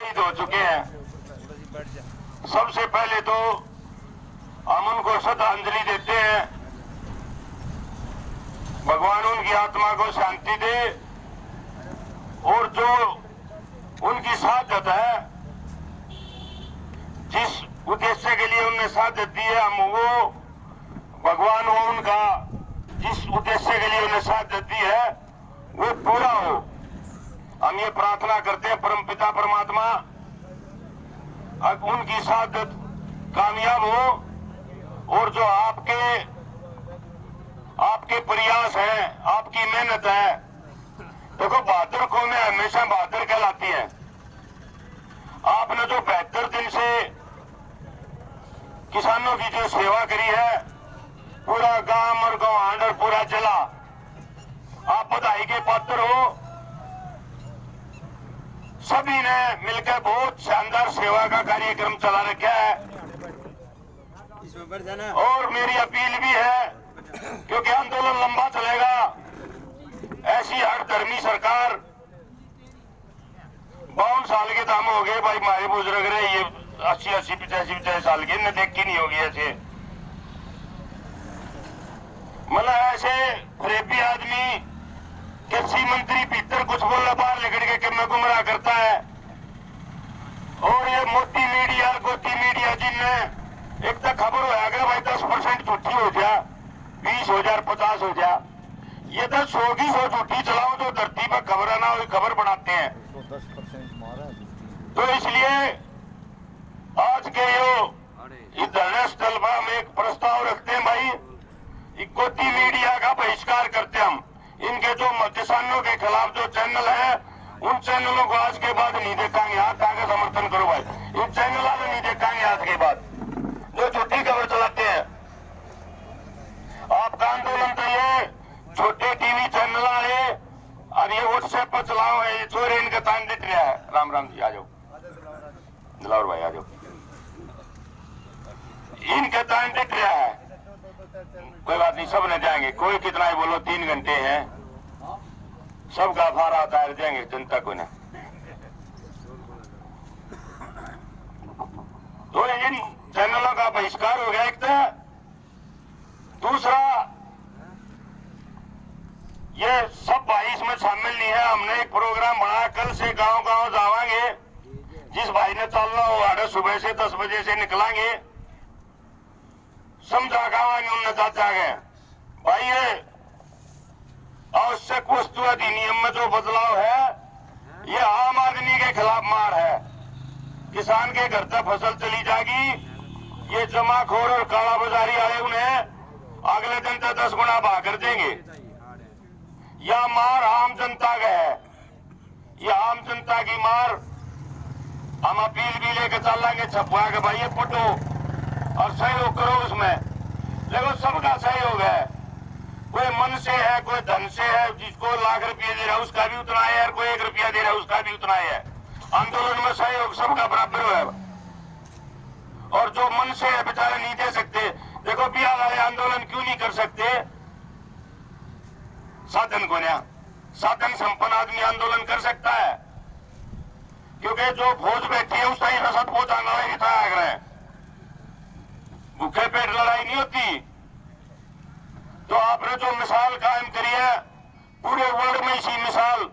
शहीद हो चुके हैं। सबसे पहले तो हम उनको श्रद्धांजलि देते हैं, भगवान उनकी आत्मा को शांति दे, और जो उनकी शहादत है, जिस उद्देश्य के लिए उन्हें शहादत दी है, हम वो भगवान वो उनका जिस उद्देश्य के लिए उन्हें शहादत दी है वो पूरा हो। हम ये प्रार्थना करते हैं परमपिता परमात्मा अब उनकी शहादत कामयाब हो, और जो आपके प्रयास हैं, आपकी मेहनत है, देखो बहादुर कौमें हमेशा बहादुर कहलाती है। आपने जो 72 दिन से किसानों की जो सेवा करी है, पूरा गांव और गांव और पूरा जिला, आप बधाई के पात्र हो। सभी ने मिलकर बहुत शानदार सेवा का कार्यक्रम चला रखा है, और मेरी अपील भी है, क्योंकि आंदोलन लंबा चलेगा। ऐसी हर धर्मी सरकार 52 साल के दाम हो गए भाई, हमारे बुजुर्ग रहे ये 80 85 साल के, इन्हें देखी नहीं होगी ऐसे। मतलब ऐसे फरेबी आदमी कृषि मंत्री भीतर कुछ बोला, बाहर लेकर के कि मैं गुमराह करता है। और ये मोदी मीडिया गोदी मीडिया जिनने एक तक खबर होया गया भाई 10% झूठी हो जा, 20 हो जा, 50 हो जा, ये तो 100 की 100 झूठी चलाओ जो धरती पर खबर ना हो खबर बनाते हैं। 10% मारा। तो इसलिए आज के इस धरना स्थल पर हम एक प्रस्ताव रखते हैं भाई, गोदी मीडिया का बहिष्कार करते हम। इनके जो किसानों के खिलाफ जो चैनल है, उन चैनलों को आज के बाद नहीं देखेंगे। हाथ आगे समर्थन करो भाई, इन चैनल वाले नहीं देखेंगे आज के बाद जो झूठी खबर चलाते हैं। आपका आंदोलन तो ये छोटे टीवी चैनल वाले और ये व्हाट्सएप पर चलाओ है, ये चोर इनका तान देख रहा है। राम राम जी, आ जाओ दिलावर भाई, आ जाओ। इनका तान देख रहा है, कोई बात नहीं, सब न जाएंगे, कोई कितना ही बोलो, 3 घंटे हैं, सबका फारा उतार देंगे जनता को ना। तो इन चैनलों का बहिष्कार हो गया एक तो। दूसरा, ये सब भाई इसमें शामिल नहीं है। हमने एक प्रोग्राम बनाया, कल से गांव गांव जावांगे, जिस भाई ने चलना हो आड़े सुबह से 10 बजे से निकलांगे, समझा गावांगे उनने चाचा गए भाई। ये आवश्यक वस्तु अधिनियम में जो बदलाव है, ये आम आदमी के खिलाफ मार है। किसान के घर तक फसल चली जाएगी, ये जमाखोर और काला बाजारी आए उन्हें अगले दिन तक 10 गुना भाग कर देंगे। यह मार आम जनता का है, ये आम जनता की मार। हम अपील भी लेकर चलेंगे छपवा के भाई ये पटो और सहयोग करो उसमें। देखो सबका सहयोग है, कोई मन से है, कोई धन से है, जिसको लाख रुपये दे रहा है उसका भी उतना है, और कोई 1 रुपया दे रहा है उसका भी उतना है। आंदोलन में सहयोग सबका बराबर है। और जो मन से है बेचारे नहीं दे सकते। देखो बिहार वाले आंदोलन क्यों नहीं कर सकते? साधन को ना, साधन संपन्न आदमी आंदोलन कर सकता है, क्योंकि जो फौज बैठी है उसका ही रसद पहुंचाना है। भूखे पेट लड़ाई नहीं होती। तो आपने जो मिसाल कायम करी है, पूरे वर्ल्ड में इसी मिसाल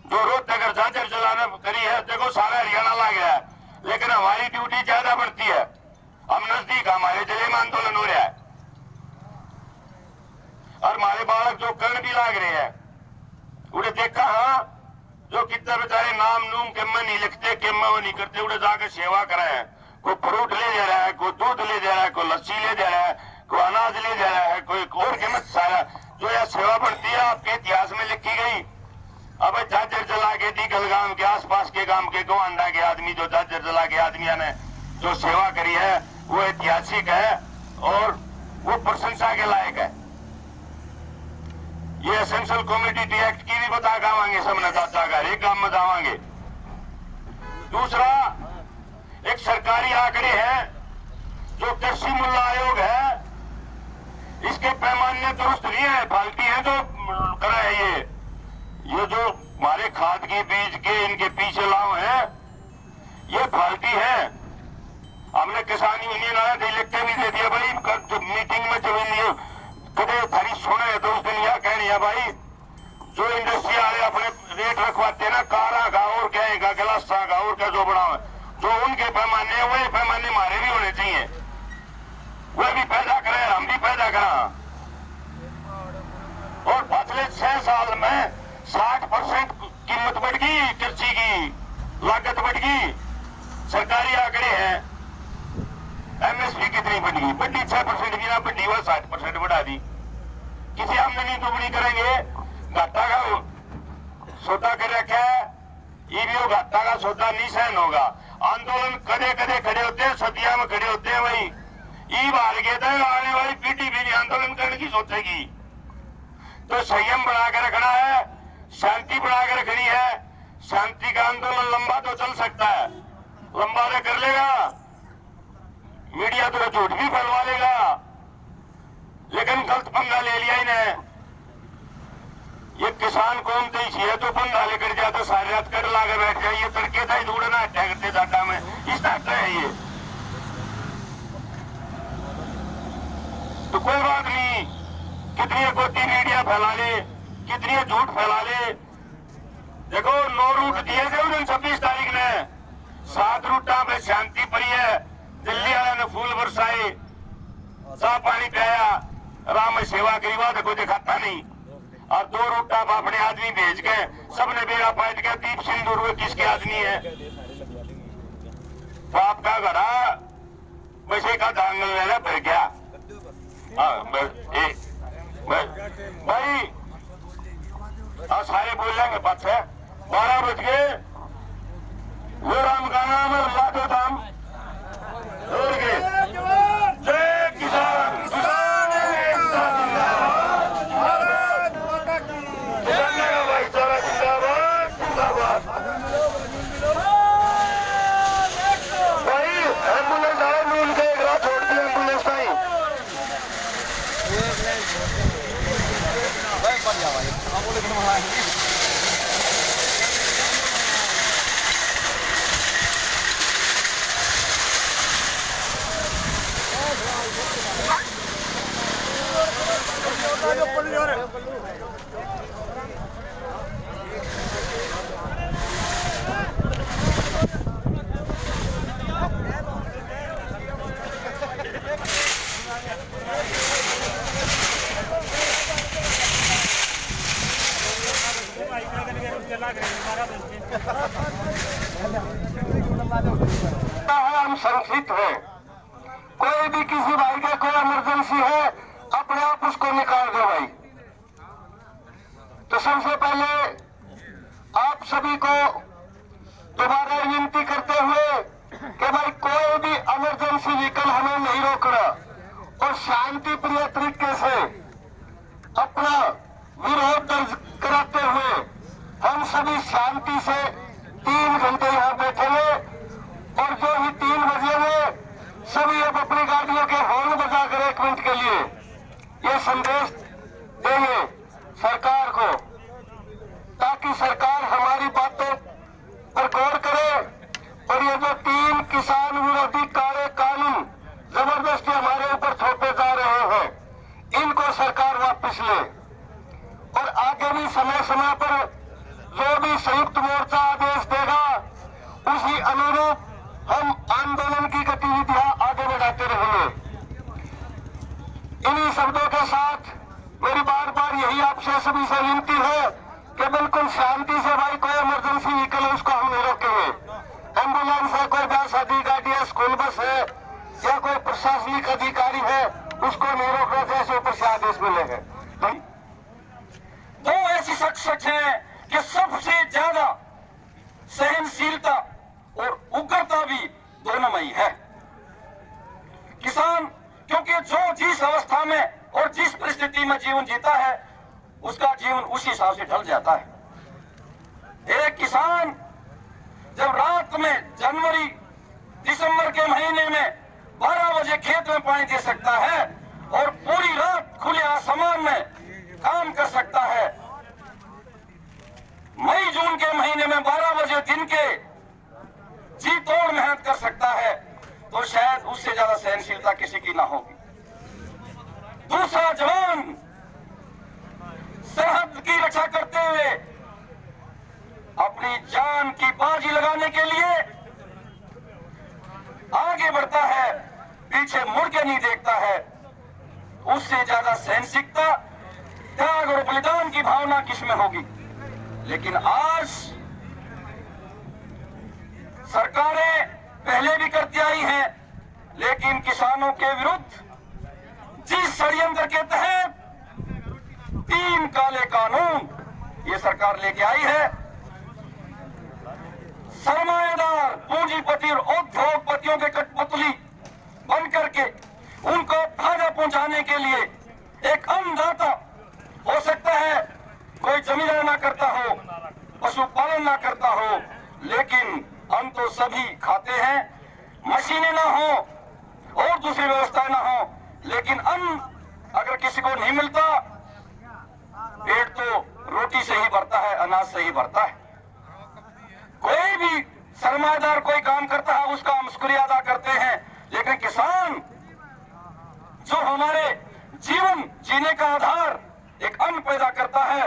जो रोहतक और झांझर जलाने करी है, देखो सारा हरियाणा ला गया है, लेकिन हमारी ड्यूटी ज्यादा बढ़ती है। हम नजदीक, हमारे जिले में आंदोलन हो रहा है, और हमारे बालक जो कर्ण भी लाग रहे हैं, उन्हें देखा हाँ, जो कितने बेचारे नाम नूम के में नहीं लिखते, के में वो नहीं करते, उन्हें जाकर सेवा कराए। कोई फ्रूट ले दे रहा है, कोई दूध ले दे रहा है, कोई लस्सी ले दे रहा है, कोई अनाज ले दे रहा है, कोई और कीमत सारा जो यह सेवा बढ़ती है आपके इतिहास में लिखी गई। अब झांझर जला के दीघल गांव के आसपास के गांव के गोवांडा के आदमी, जो झांझर जला के आदमियों ने जो सेवा करी है, वो ऐतिहासिक है और वो प्रशंसा के लायक है। ये एसेंशियल कम्युनिटी एक्ट की भी बता गावांगे, सबने चाचा का एक गांव में जावांगे। दूसरा, एक सरकारी आंकड़े हैं जो कृषि मूल्य आयोग है, इसके पैमाने दुरुस्त नहीं है, फाल्टी है जो कर रहे हैं। ये जो हमारे खाद के बीज के इनके पीछे लाभ है, फाल्टी है। हमने किसान यूनियन आया लिख के भी दे दिया भाई, मीटिंग में जमीन कदे थारी सुने तो उस दिन यह कहनी है भाई, जो इंडस्ट्री वाले अपने रेट रखवाते हैं ना, कारा का और क्या गिलासा का और क्या जो बड़ा जो उनके पैमाने हैं वही पैमाने हमारे भी होने चाहिए। वह भी पैदा करें, हम भी पैदा करा। और पिछले 6 साल में 60% कीमत बढ़ गई, कृषि की लागत बढ़ गई। सरकारी आंकड़े हैं, एमएसपी कितनी बढ़ गई? बढ़ी 6% की ना बढ़ी, वह 60% बढ़ा दी। किसी आमदनी दुगनी करेंगे, घाटा का सौदा कर रखा है, ईवीओ घाटा का सौदा नहीं सहन होगा। आंदोलन कदे कदे खड़े होते हैं, सदिया में खड़े होते हैं भाई। ई बार के तो आने वाली पीढ़ी भी नहीं आंदोलन करने की सोचेगी। तो संयम बनाकर रखना है, शांति बनाकर रखनी है। शांति का आंदोलन लंबा तो चल सकता है, लंबा तो कर लेगा, मीडिया तो झूठ भी फैलवा लेगा, लेकिन गलत पंगा ले लिया इन्हें। ये किसान कौन देशी है तो पंगा लेकर जाता, सारी रात कर लागे बैठ जाए, ये तड़के था दौड़ना अट्ठा करते डाटा में, इस टाइप का है ये। तो कोई बात नहीं, कितनी गोती मीडिया फैला ले, कितनी झूठ फैला ले। देखो 9 रूट दिए थे उन 26 तारीख ने, 7 रूटा में शांति पड़ी है। दिल्ली वाले ने फूल बरसाए, साफ पानी पिलाया, राम में सेवा करी, बात कोई दिखाता नहीं। और 2 रूटा अपने आदमी भेज के सबने बेड़ा पाट के दीप सिंदूर हुए किसके आदमी है? बाप का घड़ा पैसे का दांगल लेना भर गया। भाई सारे बोल लेंगे बात है। 12 बज गए, वो राम का नाम है, अल्लाह का नाम और जय किसान। हम संक्षिप्त है, कोई भी किसी भाई का कोई इमरजेंसी है, अपने आप उसको निकाल दो भाई। तो सबसे पहले आप सभी को दोबारा विनती करते हुए कि भाई कोई भी इमरजेंसी व्हीकल हमें नहीं रोकना और शांति प्रिय तरीके से अपना विरोध दर्ज कराते हुए हम सभी शांति से 3 घंटे यहाँ बैठेंगे। और जो ही 3 बजे में सभी अब अपनी गाड़ियों के हॉर्न बजाकर 1 मिनट के लिए ये संदेश देंगे सरकार को, ताकि सरकार हमारी बातों पर गौर करे और ये जो 3 किसान विरोधी काले कानून जबरदस्ती हमारे ऊपर थोपे जा रहे हैं, इनको सरकार वापस ले। और आगे भी समय समय पर जो भी संयुक्त मोर्चा आदेश देगा, उसी अनुरूप हम आंदोलन की गतिविधियां आगे बढ़ाते रहेंगे। इन्हीं शब्दों के साथ मेरी बार बार यही आपसे सभी से विनती है कि बिल्कुल शांति से भाई, कोई इमरजेंसी व्हीकल है उसको हम नहीं रोकेंगे। एम्बुलेंस है, कोई 10 अधिक गाड़ी है, स्कूल बस है या कोई प्रशासनिक अधिकारी है, उसको नहीं रोकना, जैसे ऊपर से आदेश मिले हैं। दो ऐसी शख्सियत है कि सबसे ज्यादा सहनशीलता और उग्रता भी दोनों में ही है। किसान, क्योंकि जो जिस अवस्था में और जिस परिस्थिति में जीवन जीता है, उसका जीवन उसी हिसाब से ढल जाता है। एक किसान जब रात में जनवरी दिसंबर के महीने में 12 बजे खेत में पानी दे सकता है और पूरी रात खुले आसमान में काम कर सकता है, मई जून के महीने में 12 बजे दिन के जी तोड़ में मेहनत कर सकता है तो शायद उससे ज्यादा सहनशीलता किसी की ना होगी। दूसरा जवान सरहद की रक्षा करते हुए अपनी जान की बाजी लगाने के लिए आगे बढ़ता है, पीछे मुड़ के नहीं देखता है। उससे ज्यादा सहनशीलता, त्याग और बलिदान की भावना किसमें होगी? लेकिन आज सरकारें पहले भी करती आई हैं, लेकिन किसानों के विरुद्ध जिस षड्यंत्र के तहत 3 काले कानून ये सरकार लेके आई है, सरमाएदार पूंजीपति और उद्योगपतियों के कठपुतली बन करके उनको फायदा पहुंचाने के लिए एक अन्नदाता, हो सकता है कोई जमींदार ना करता हो, पशुपालन ना करता हो, लेकिन अन्न तो सभी खाते हैं। मशीनें ना हो और दूसरी व्यवस्थाएं ना हो, लेकिन अन्न अगर किसी को नहीं मिलता, पेट तो रोटी से ही भरता है, अनाज से ही भरता है। कोई भी सरमाएदार कोई काम करता है, उसका हम शुक्रिया अदा करते हैं, लेकिन किसान जो हमारे जीवन जीने का आधार एक अन्न पैदा करता है,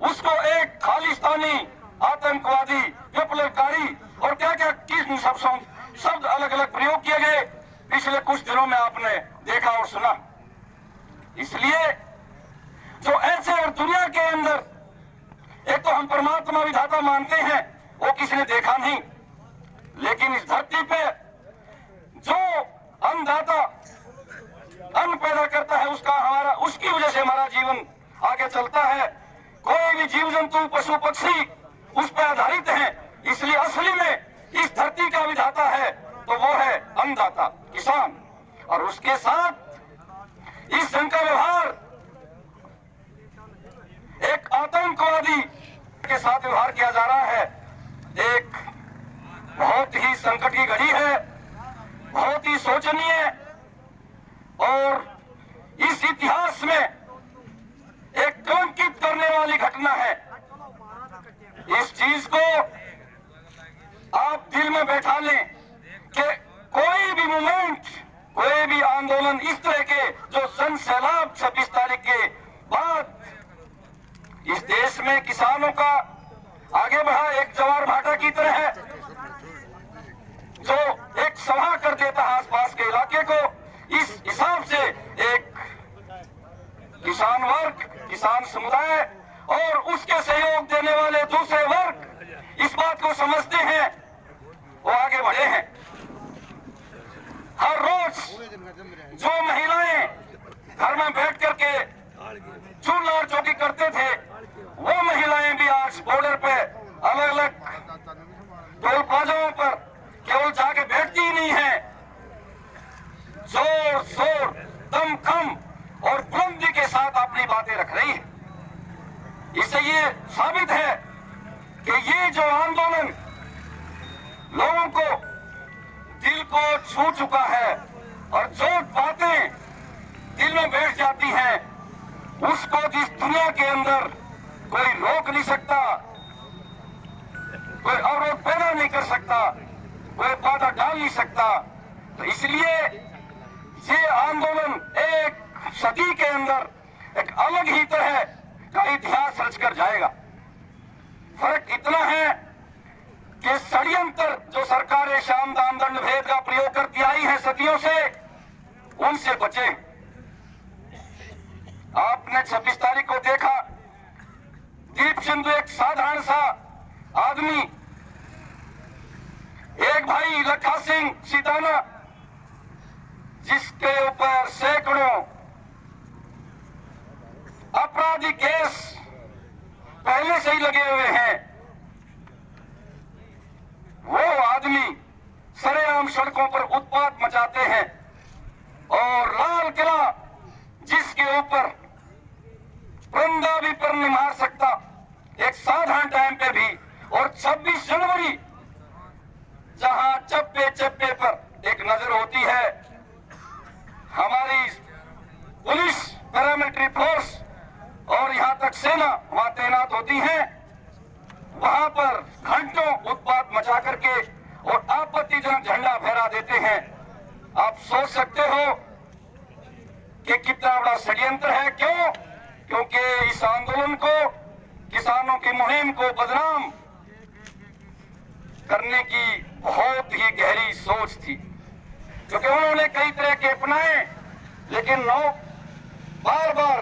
उसको एक खालिस्तानी, आतंकवादी, विप्लवकारी और क्या क्या किस शब्द अलग अलग प्रयोग किए गए पिछले कुछ दिनों में आपने देखा और सुना। इसलिए जो ऐसे और दुनिया के अंदर एक तो हम परमात्मा विधाता मानते हैं, वो किसी ने देखा नहीं, लेकिन इस धरती पे जो अन्नदाता अन्न पैदा करता है, उसकी वजह से हमारा जीवन आगे चलता है। कोई भी जीव जंतु, पशु पक्षी उस पर आधारित है, इसलिए असली में इस धरती का विधाता है तो वो है अन्नदाता, किसान। और उसके साथ इस ढंग का व्यवहार एक आतंकवादी के साथ व्यवहार किया जा रहा है। एक बहुत ही संकट की घड़ी है, बहुत ही शोचनीय और इस इतिहास में एक कलंकित करने वाली घटना है। इस चीज को आप दिल में बैठा लें कि कोई भी मूवमेंट, कोई भी आंदोलन इस तरह के जो जन सैलाब 26 तारीख के बाद इस देश में किसानों का आगे बढ़ा एक जवार भाटा की तरह है, जो एक सभा कर देता है आसपास के इलाके को। इस हिसाब से एक किसान वर्ग, किसान समुदाय और उसके सहयोग देने वाले दूसरे वर्ग इस बात को समझते हैं, वो आगे बढ़े हैं। हर रोज जो महिलाएं घर में बैठ करके चूल्हा और चौकी करते थे, वो महिलाएं भी आज बॉर्डर पे अलग अलग टोल प्लाजाओं पर केवल जाके बैठती ही नहीं है, जोर शोर, दमखम और बुलंदी के साथ अपनी बातें रख रही है। इससे ये साबित है कि ये जो आंदोलन लोगों को दिल को छू चुका है और जो बातें दिल में बैठ जाती हैं, उसको इस दुनिया के अंदर कोई रोक नहीं सकता, कोई अवरोध पैदा नहीं कर सकता, कोई बाधा डाल नहीं सकता। तो इसलिए ये आंदोलन एक सदी के अंदर एक अलग ही तरह का इतिहास रच कर जाएगा। फर्क इतना है कि षड्यंत्र जो सरकारें साम दाम दंड भेद का प्रयोग करती आई है सदियों से, उनसे बचे। आपने 26 तारीख को देखा, दीप सिंधु एक साधारण सा आदमी, एक भाई लखा सिंह सीताना, जिसके ऊपर सैकड़ों आपराधिक केस पहले से ही लगे हुए हैं, वो आदमी सरेआम सड़कों पर उत्पात मचाते हैं और लाल किला जिसके ऊपर परिंदा भी पर नहीं मार सकता एक साधारण टाइम पे भी, और 26 जनवरी जहां चप्पे चप्पे पर एक नजर होती है, हमारी पुलिस, पैरामिलिट्री फोर्स और यहां तक सेना वहां तैनात होती है, वहां पर घंटों उत्पात मचा करके और आपत्तिजनक झंडा फहरा देते हैं। आप सोच सकते हो कि कितना बड़ा षड्यंत्र है। क्यों? क्योंकि इस आंदोलन को, किसानों की मुहिम को बदनाम करने की बहुत ही गहरी सोच थी, क्योंकि उन्होंने कई तरह के अपनाए, लेकिन बार बार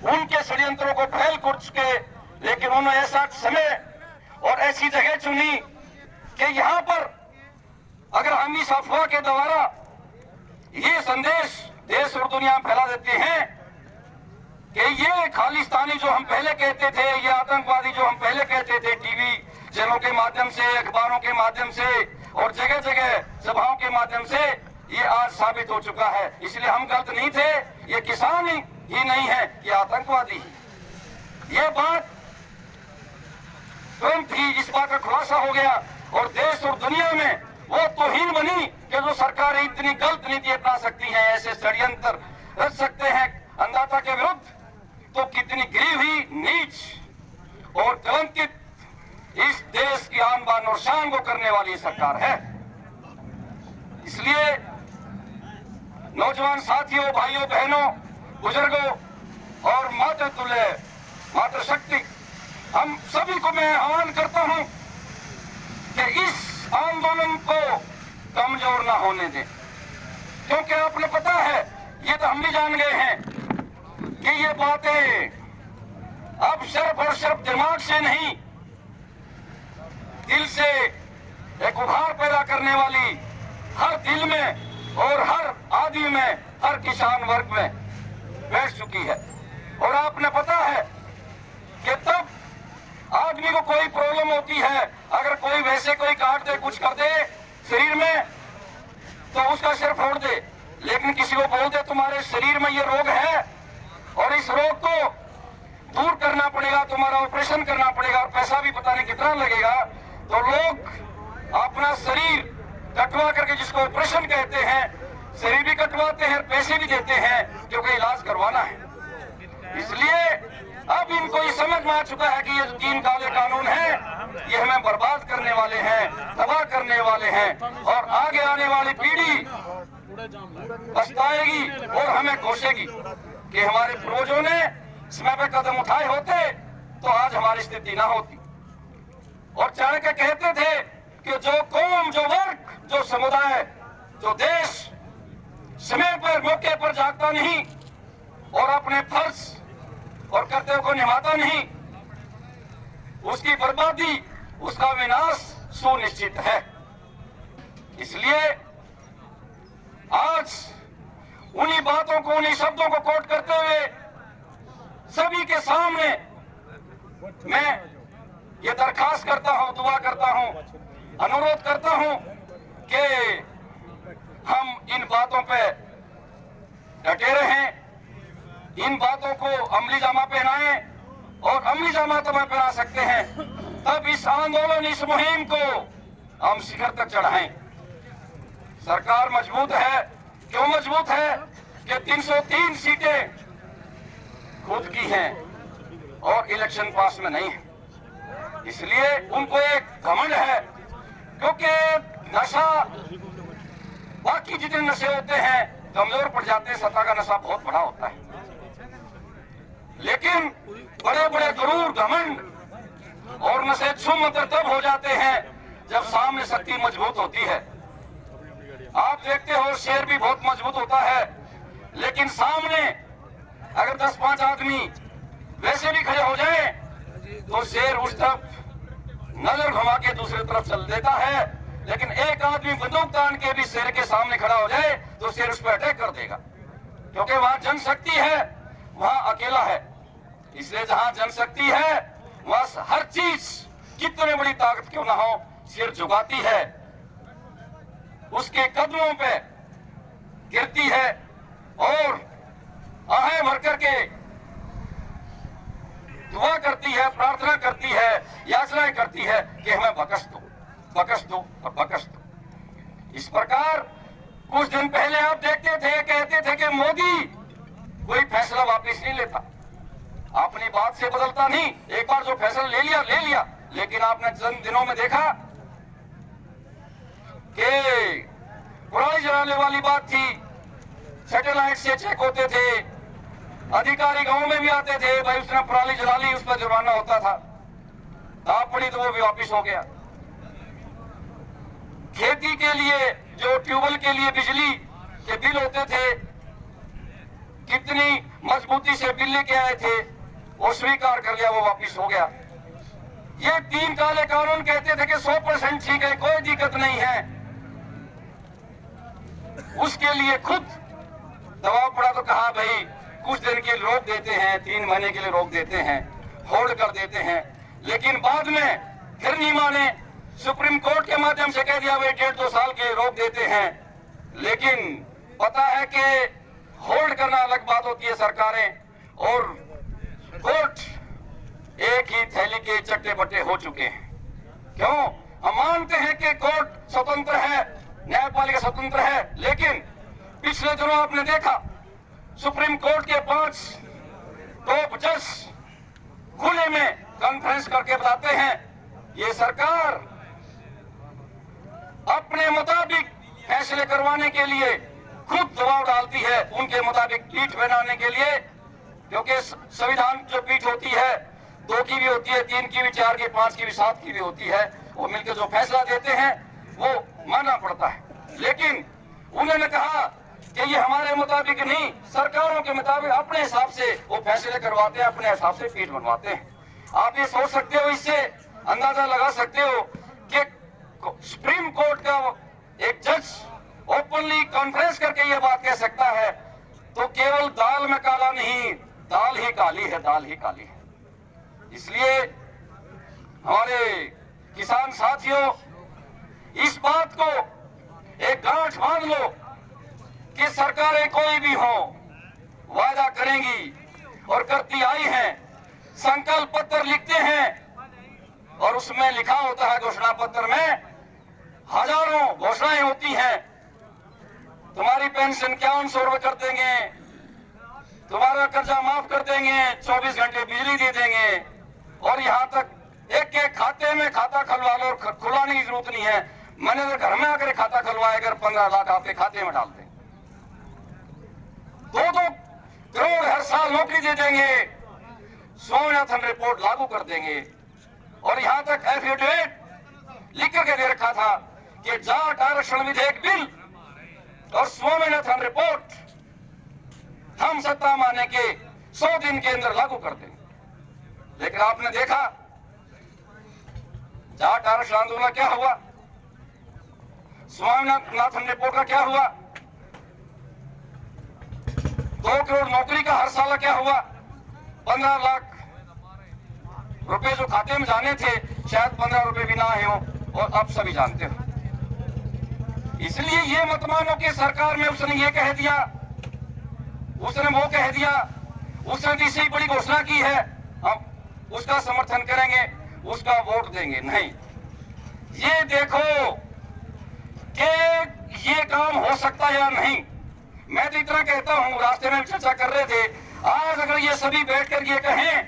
उनके षड्यंत्रों को फैल कर चुके। लेकिन उन्होंने ऐसा समय और ऐसी जगह चुनी कि यहां पर अगर हम इस अफवाह के द्वारा ये संदेश देश और दुनिया में फैला देते हैं कि ये खालिस्तानी जो हम पहले कहते थे, ये आतंकवादी जो हम पहले कहते थे, टीवी चैनलों के माध्यम से, अखबारों के माध्यम से और जगह जगह सभाओं के माध्यम से, ये आज साबित हो चुका है। इसलिए हम गलत नहीं थे, ये किसान ही नहीं है, ये आतंकवादी। ये बात तुरंत ही इस बात का खुलासा हो गया और देश और दुनिया में वो तौहीन बनी कि जो सरकारें इतनी गलत नीति अपना सकती हैं, ऐसे षड्यंत्र रच सकते हैं अन्नदाता के विरुद्ध, तो कितनी गिरी हुई, नीच और कलंकित इस देश की आन बान और शान को करने वाली सरकार है। इसलिए नौजवान साथियों, भाइयों बहनों, बुजुर्गों और मातृतुल्य मातृशक्ति, हम सभी को मैं आह्वान करता हूं कि इस आंदोलन को कमजोर ना होने दें, क्योंकि आपने पता है, ये तो हम भी जान गए हैं कि ये बातें अब सिर्फ और सिर्फ दिमाग से नहीं, दिल से एक उभार पैदा करने वाली हर दिल में और हर आदमी में, हर किसान वर्ग में बैठ चुकी है। और आपने पता है कि तब आदमी को कोई प्रॉब्लम होती है, अगर कोई वैसे कोई काट दे, कुछ कर दे शरीर में, तो उसका सिर फोड़ दे। लेकिन किसी को बोल दे तुम्हारे शरीर में ये रोग है और इस रोग को दूर करना पड़ेगा, तुम्हारा ऑपरेशन करना पड़ेगा और पैसा भी पता नहीं कितना लगेगा, तो लोग अपना शरीर कटवा करके, जिसको ऑपरेशन कहते हैं, शरीर भी कटवाते हैं, पैसे भी देते हैं, क्योंकि इलाज करवाना है। इसलिए अब इनको ये समझ में आ चुका है कि ये जो 3 काले कानून हैं, ये हमें बर्बाद करने वाले हैं, तबाह करने वाले हैं और आगे आने वाली पीढ़ी पछताएगी और हमें कोसेगी कि हमारे पूर्वजों ने समय पर कदम उठाए होते तो आज हमारी स्थिति ना होती। और चाणक्य कहते थे कि जो कौम, जो वर्ग, जो समुदाय, जो देश समय पर, मौके पर जागता नहीं और अपने फर्ज और कर्तव्य को निभाता नहीं, उसकी बर्बादी, उसका विनाश सुनिश्चित है। इसलिए आज उन्हीं बातों को, उन्हीं शब्दों को कोट करते हुए सभी के सामने मैं ये दरखास्त करता हूं, दुआ करता हूं, अनुरोध करता हूं कि हम इन बातों पे डटे रहें, इन बातों को अमली जामा पहनाएं और अमली जामा तब पहना सकते हैं तब इस आंदोलन, इस मुहिम को हम शिखर तक चढ़ाएं। सरकार मजबूत है। क्यों मजबूत है? कि 303 सीटें खुद की हैं और इलेक्शन पास में नहीं है, इसलिए उनको एक घमंड है। क्योंकि नशा, बाकी जितने नशे होते हैं कमजोर पड़ जाते हैं, सत्ता का नशा बहुत बड़ा होता है। लेकिन बड़े बड़े गुरूर, घमंड और नशे छुमंतर तब हो जाते हैं जब सामने शक्ति मजबूत होती है। आप देखते हो शेर भी बहुत मजबूत होता है, लेकिन सामने अगर 10-5 आदमी वैसे भी खड़े हो जाए तो शेर उस तरफ नजर घुमा के दूसरी तरफ चल देता है। लेकिन एक आदमी बंदूक तान के भी शेर के सामने खड़ा हो जाए तो शेर उस पर अटैक कर देगा, क्योंकि वहां जनशक्ति है, वहां अकेला है। इसलिए जहां जनशक्ति है वहां हर चीज, कितनी बड़ी ताकत क्यों ना हो, सिर झुकाती है, उसके कदमों पे गिरती है और आहें भर करके दुआ करती है, प्रार्थना करती है, याचनाएं करती है कि हमें बख्श दो, बख्श दो और बख्श दो। इस प्रकार कुछ दिन पहले आप देखते थे, कहते थे कि मोदी कोई फैसला वापस नहीं लेता, अपनी बात से बदलता नहीं, एक बार जो फैसला ले लिया, लेकिन आपने चंद दिनों में देखा घोटाले वाली बात थी, सैटेलाइट से चेक होते थे, अधिकारी गांव में भी आते थे, भाई उसने पराली जला ली, उस पर जुर्माना होता था, दाब पड़ी तो वो भी वापिस हो गया। खेती के लिए जो ट्यूबवेल के लिए बिजली के बिल होते थे, कितनी मजबूती से बिल लेके आए थे, वो स्वीकार कर लिया, वो वापिस हो गया। ये 3 काले कानून कहते थे कि 100% ठीक है, कोई दिक्कत नहीं है, उसके लिए खुद दबाव पड़ा तो कहा भाई कुछ दिन के लिए रोक देते हैं, 3 महीने के लिए रोक देते हैं, होल्ड कर देते हैं। लेकिन बाद में फिर नहीं माने, सुप्रीम कोर्ट के माध्यम से कह दिया भाई 1.5-2 साल के रोक देते हैं। लेकिन पता है कि होल्ड करना अलग बात होती है सरकारें और कोर्ट एक ही थैली के चट्टे बट्टे हो चुके हैं। क्यों? हम मानते हैं कि कोर्ट स्वतंत्र है, न्यायपालिका स्वतंत्र है, लेकिन पिछले दिनों आपने देखा सुप्रीम कोर्ट के 5 टॉप जज खुले में कॉन्फ्रेंस करके बताते हैं ये सरकार अपने मुताबिक फैसले करवाने के लिए खुद दबाव डालती है, उनके मुताबिक पीठ बनाने के लिए, क्योंकि संविधान जो पीठ होती है 2 की भी होती है, 3 की भी, 4 की, 5 की भी, 7 की भी होती है, वो मिलकर जो फैसला देते हैं वो मानना पड़ता है। लेकिन उन्होंने कहा कि ये हमारे मुताबिक नहीं, सरकारों के मुताबिक अपने हिसाब से वो फैसले करवाते हैं, अपने हिसाब से पीठ बनवाते हैं। आप ये सोच सकते हो, इससे अंदाजा लगा सकते हो कि सुप्रीम कोर्ट का एक जज ओपनली कॉन्फ्रेंस करके ये बात कह सकता है, तो केवल दाल में काला नहीं, दाल ही काली है, दाल ही काली है। इसलिए हमारे किसान साथियों, इस बात को एक गांठ बांध लो कि सरकारें कोई भी हो वादा करेंगी और करती आई हैं, संकल्प पत्र लिखते हैं और उसमें लिखा होता है, घोषणा पत्र में हजारों घोषणाएं होती हैं, तुम्हारी पेंशन 5100 रुपए कर देंगे, तुम्हारा कर्जा माफ कर देंगे, 24 घंटे बिजली दे देंगे, और यहाँ तक एक एक खाते में खाता खुलवा लो, खुलाने की जरूरत नहीं है, मैंने तो घर में आकर खाता खुलवाया, अगर 15 लाख आपके खाते में डाल दें, 2-2 करोड़ हर साल नौकरी दे देंगे, स्वामीनाथन रिपोर्ट लागू कर देंगे, और यहाँ तक एफिडेविट लिख करके दे रखा था कि जाट आरक्षण विधेयक बिल और स्वामीनाथन रिपोर्ट हम सत्ता में आने के 100 दिन के अंदर लागू कर देंगे। लेकिन आपने देखा जाट आरक्षण आंदोलन क्या हुआ, स्वामीनाथन रिपोर्ट का क्या हुआ, 2 करोड़ नौकरी का हर साल क्या हुआ, 15 लाख रुपए जो खाते में जाने थे, शायद 15 रुपए भी ना आए हो, और आप सभी जानते हो। इसलिए ये मत मानो कि सरकार में उसने ये कह दिया, उसने वो कह दिया, उसने तीसरी बड़ी घोषणा की है, हम उसका समर्थन करेंगे, उसका वोट देंगे, नहीं। ये देखो कि ये काम हो सकता है या नहीं। मैं तो इतना कहता हूं, रास्ते में चर्चा कर रहे थे, आज अगर ये सभी बैठकर ये कहें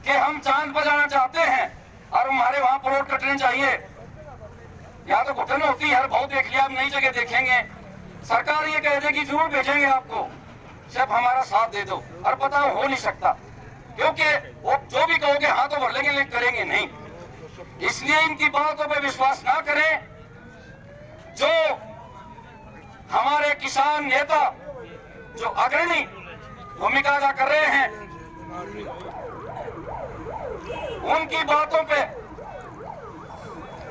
कि हम चांद पर जाना चाहते हैं और हमारे वहां पर रोड कटने चाहिए, यहाँ तो घुटन होती है, बहुत देख लिया, हम नई जगह देखेंगे, सरकार ये कह देगी जरूर भेजेंगे आपको, सिर्फ हमारा साथ दे दो, और पता हो नहीं सकता, क्योंकि वो जो भी कहोगे हाँ तो भर लेंगे, लेकिन करेंगे नहीं। इसलिए इनकी बातों पर विश्वास ना करें। जो हमारे किसान नेता जो अग्रणी भूमिका अदा कर रहे हैं, उनकी बातों पे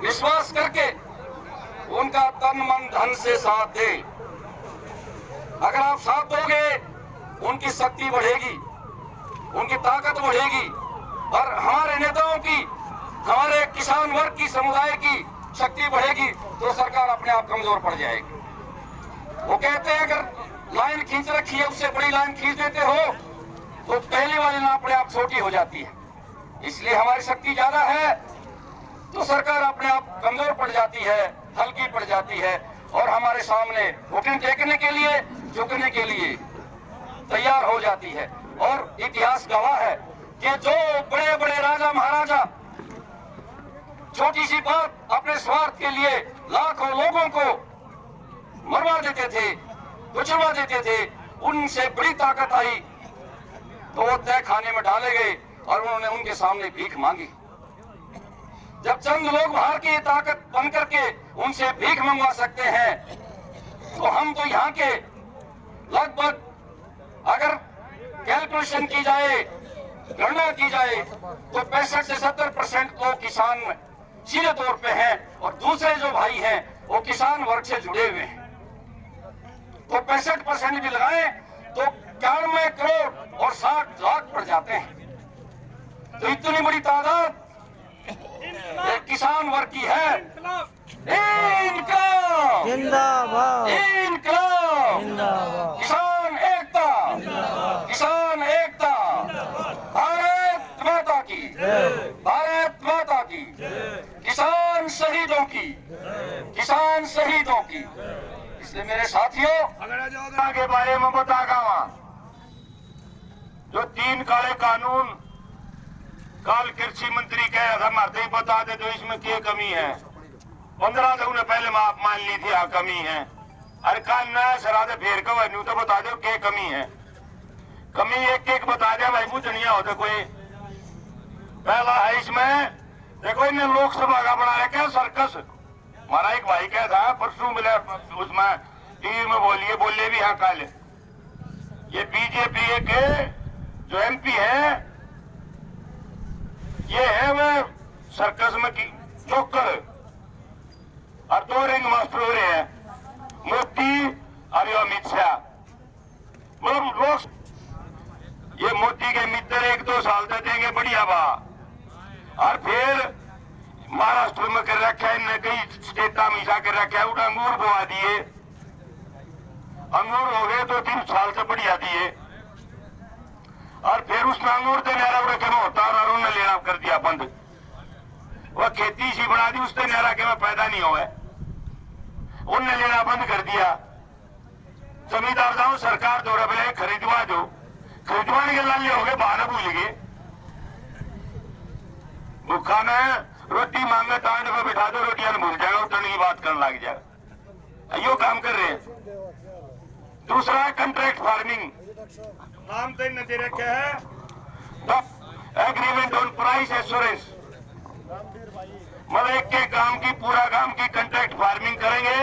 विश्वास करके उनका तन मन धन से साथ दे। अगर आप साथ दोगे, उनकी शक्ति बढ़ेगी, उनकी ताकत बढ़ेगी, और हमारे नेताओं की, हमारे किसान वर्ग की, समुदाय की शक्ति बढ़ेगी, तो सरकार अपने आप कमजोर पड़ जाएगी। वो कहते हैं अगर लाइन खींच रखी है, उससे बड़ी लाइन खींच देते हो तो पहले वाली लाइन अपने आप छोटी हो जाती है। इसलिए हमारी शक्ति ज्यादा है तो सरकार अपने आप कमजोर पड़ जाती है, हल्की पड़ जाती है, और हमारे सामने घुटने टेकने के लिए, झुकने के लिए तैयार हो जाती है। और इतिहास गवाह है कि जो बड़े बड़े राजा महाराजा छोटी सी बात अपने स्वार्थ के लिए लाखों लोगों को मरवा देते थे, कुचलवा देते थे, उनसे बड़ी ताकत आई तो वो तय खाने में डाले गए और उन्होंने उनके सामने भीख मांगी। जब चंद लोग बाहर की ताकत बन करके उनसे भीख मंगवा सकते हैं तो हम तो यहाँ के लगभग अगर कैलकुलेशन की जाए, गणना की जाए तो 65 से 70% तो किसान सीधे तौर पे हैं और दूसरे जो भाई हैं वो किसान वर्ग से जुड़े हुए हैं। तो 65% भी लगाए तो 91 करोड़ और 60 लाख पड़ जाते हैं। तो इतनी बड़ी तादाद किसान वर्ग की है। इनकलाब जिंदाबाद इनकलाब, जिंदाबाद किसान एकता, किसान एकता, भारत माता की, भारत माता की, किसान शहीदों की, किसान शहीदों की। इसलिए मेरे साथियों के बारे में बतागा जो 3 काले कानून काल कृषि मंत्री कह रहा मारते ही बता दे तो इसमें क्या कमी है। 15 तो उन्हें पहले माप मान ली थी, हाँ कमी है। अरे कान नया सरा दे फेर का न्यू तो बता दो क्या कमी है। कमी एक एक बता दिया भाई, पूछनिया होता कोई। पहला है इसमें देखो इन्हें लोकसभा का बना रखा है सर्कस। हमारा एक भाई क्या था परसों मिले उसमें टीवी में बोलिए भी हाँ कल ये बीजेपी के जो एमपी है ये है वह सर्कस में की चौकर और 2 रिंग मास्टर हो रहे हैं, मोदी और अमित शाह। मतलब लोग ये मोदी के मित्र 1-2 साल तक देंगे बढ़िया बा और फिर महाराष्ट्र में कर रखा है, कई स्टेट हमेशा कर रखा है, उठा अंगूर बोआ दिए, अंगूर हो गए 2-3 साल से बढ़िया दिए और फिर उसमें अंगूर से नहरा रखे में होता और उन्होंने लेना कर दिया बंद। वह खेती सी बना दी, उससे नहरा के में पैदा नहीं हुआ, उनने लेना बंद कर दिया। जमींदार जाओ सरकार दो रुपये खरीदवा दो, खरीदवाने के लाले हो गए, बहाना भूल गए। भूखा में रोटी मांगे टांड पे बिठा दो, रोटियां भूल जाएगा, उठने की बात करने लग जाएगा। यो काम कर रहे हैं। दूसरा है कंट्रैक्ट फार्मिंग, नाम तो इन्हें दे रखे है एग्रीमेंट ऑन प्राइस एश्योरेंस। मतलब एक के काम की पूरा काम की कंट्रैक्ट फार्मिंग करेंगे,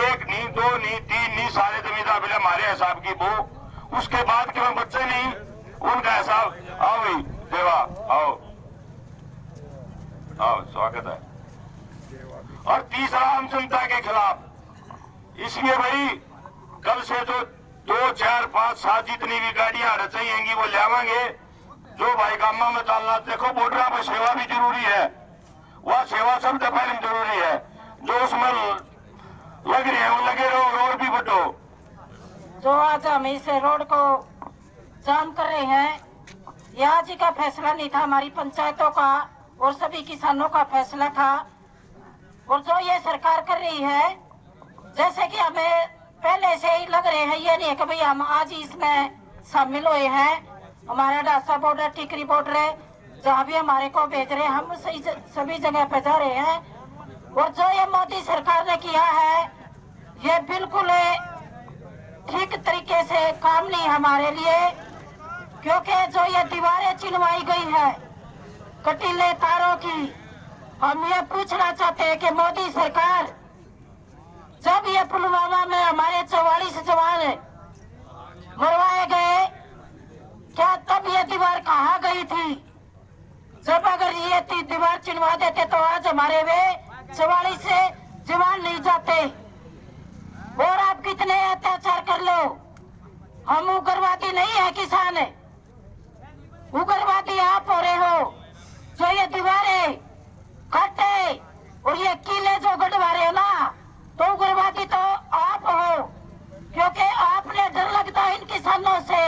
1 नहीं 2 नहीं 3 नहीं सारे जमींदार पहले हमारे हिसाब की वो, उसके बाद के बच्चे नहीं उनका हिसाब। आओ भाई देवा आओ आओ स्वागत है। और तीसरा आम जनता के खिलाफ, इसलिए भाई कल से जो 2, 4, 5, 7 जितनी भी गाड़ियां रचाएंगी वो ले आवांगे। जो भाई कामा में डालना, देखो बॉर्डर पर सेवा भी जरूरी है, वह सेवा सबसे पहले जरूरी है। जो उसमें लग रहे हैं वो लगे रहो, रोड भी बटो। जो आज हम इस रोड को जाम कर रहे हैं, यह आज का फैसला नहीं था, हमारी पंचायतों का और सभी किसानों का फैसला था। और जो ये सरकार कर रही है, जैसे कि हमें पहले से ही लग रहे हैं, ये नहीं है कि भाई हम आज ही इसमें शामिल हुए हैं। हमारा डासा बॉर्डर, टिकरी बॉर्डर है, जहाँ भी हमारे को भेज रहे हैं, हम सभी जगह पे जा रहे हैं। और जो ये मोदी सरकार ने किया है, ये बिल्कुल ठीक तरीके से काम नहीं हमारे लिए, क्योंकि जो ये दीवारें चिनवाई गई है कटीले तारों की, हम ये पूछना चाहते हैं कि मोदी सरकार, जब ये पुलवामा में हमारे 44 जवान मरवाए गए, क्या तब ये दीवार कहाँ गई थी? जब अगर ये दीवार चिनवा देते तो आज हमारे वे 44 से जवान नहीं जाते। और आप कितने अत्याचार कर लो, हम उग्रवादी नहीं है, किसान है। उग्रवादी आप हो रहे हो, जो ये दीवारें काटे और ये किले जो गढ़वा रहे हो ना, तो उग्रवादी तो आप हो, क्योंकि आपने डर लगता है इन किसानों से,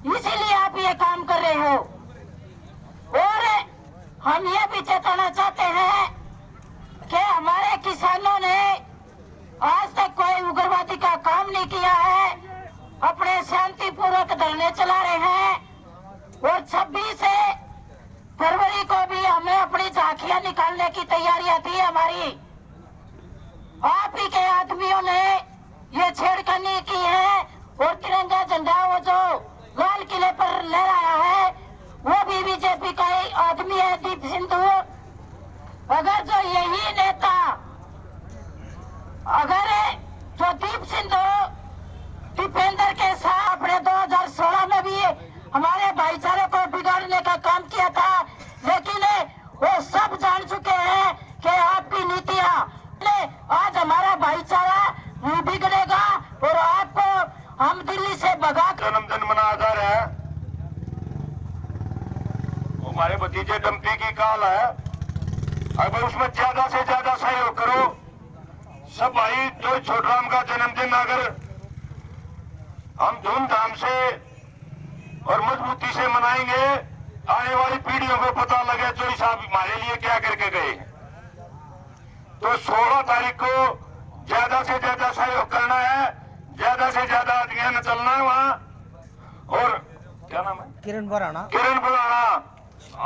इसीलिए आप ये काम कर रहे हो। और हम ये भी चेताना चाहते हैं कि हमारे किसानों ने आज तक कोई उग्रवादी का काम नहीं किया है, अपने शांतिपूर्वक धरने चला रहे हैं। और 26 फरवरी को भी हमें अपनी झांकियां निकालने की तैयारियां थी हमारी, आप ही के आदमियों ने ये छेड़खानी की है और तिरंगा झंडा वो जो लाल किले पर लहराया है वो भी बीजेपी का ही आदमी है, दीप सिंधु। अगर जो यही नेता, अगर जो दीप सिंधु दीपेंद्र के साथ अपने 2016 में भी हमारे भाईचारे को बिगाड़ने का काम किया था, लेकिन वो सब जान चुके हैं कि आपकी नीतियां आज हमारा भाईचारा बिगड़ेगा और आपको हम दिल्ली से भगा। जन्मदिन मनाया जा रहा है, हमारे भतीजे डम्पी की कॉल है, अगर उसमें ज्यादा से ज्यादा सहयोग करो सब भाई। तो छोटराम का जन्मदिन अगर हम धूमधाम से और मजबूती से मनाएंगे, आने वाली पीढ़ियों को पता लगे चोरी साहब हमारे लिए क्या करके गए। तो 16 तारीख को ज्यादा से ज्यादा सहयोग करना है, ज्यादा से ज्यादा आदमियों ने चलना है वहाँ। और क्या नाम है? किरण बुराना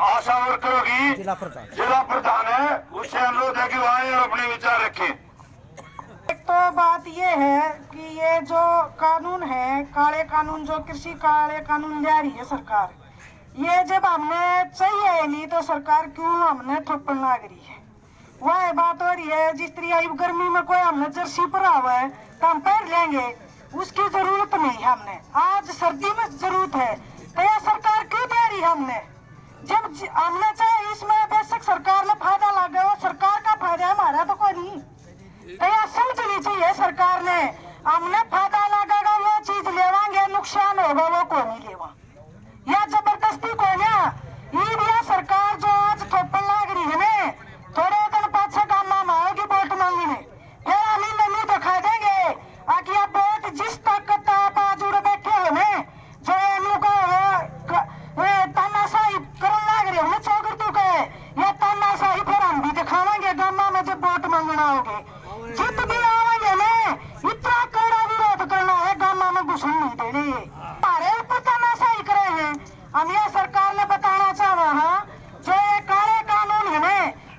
आशा वर्कर की जिला प्रधान है, उससे अनुरोध है कि वो आए और अपने विचार रखें। एक तो बात ये है कि ये जो कानून है, काले कानून, जो कृषि काले कानून ले रही है सरकार, ये जब हमने चाहिए नहीं तो सरकार क्यों हमने थप्पड़ लाग रही है। वह बात हो रही है जिस तरह गर्मी में कोई हमने जर्सी परा हुआ है तो हम पहन लेंगे, उसकी जरूरत नहीं है। हमने आज सर्दी में जरूरत है तो यह सरकार क्यों दे रही है हमने, जब हमने चाहे इसमें बेशक सरकार ने फायदा लगा, वो सरकार का फायदा है, हमारा तो कोई नहीं। तो यह समझनी चाहिए सरकार ने, हमने फायदा लगेगा वो चीज लेवांगे, नुकसान होगा वो को नहीं लेवा, या जबरदस्ती को ना। ये सरकार जो आज थप्पड़ लाग रही है ना, थोड़े दिन पाछे काम आओगी वोट मांगने, फिर हम नहीं तो खा देंगे। आखिर आप वोट जिस ताकत आप आज उड़े बैठे हो ना, जो तानाशाही करन लाग रही है चौकर तू कहे, या तानाशाही फिर हम भी दिखावांगे गामा में जब वोट मांगना होगे। जित भी आवेंगे ना, इतना कड़ा विरोध करना है, गामा में घुसन नहीं देने। हमारे ऊपर तानाशाही करे हैं, हम यह सरकार ने बताना चाह रहा है जो ये काले कानून है ना,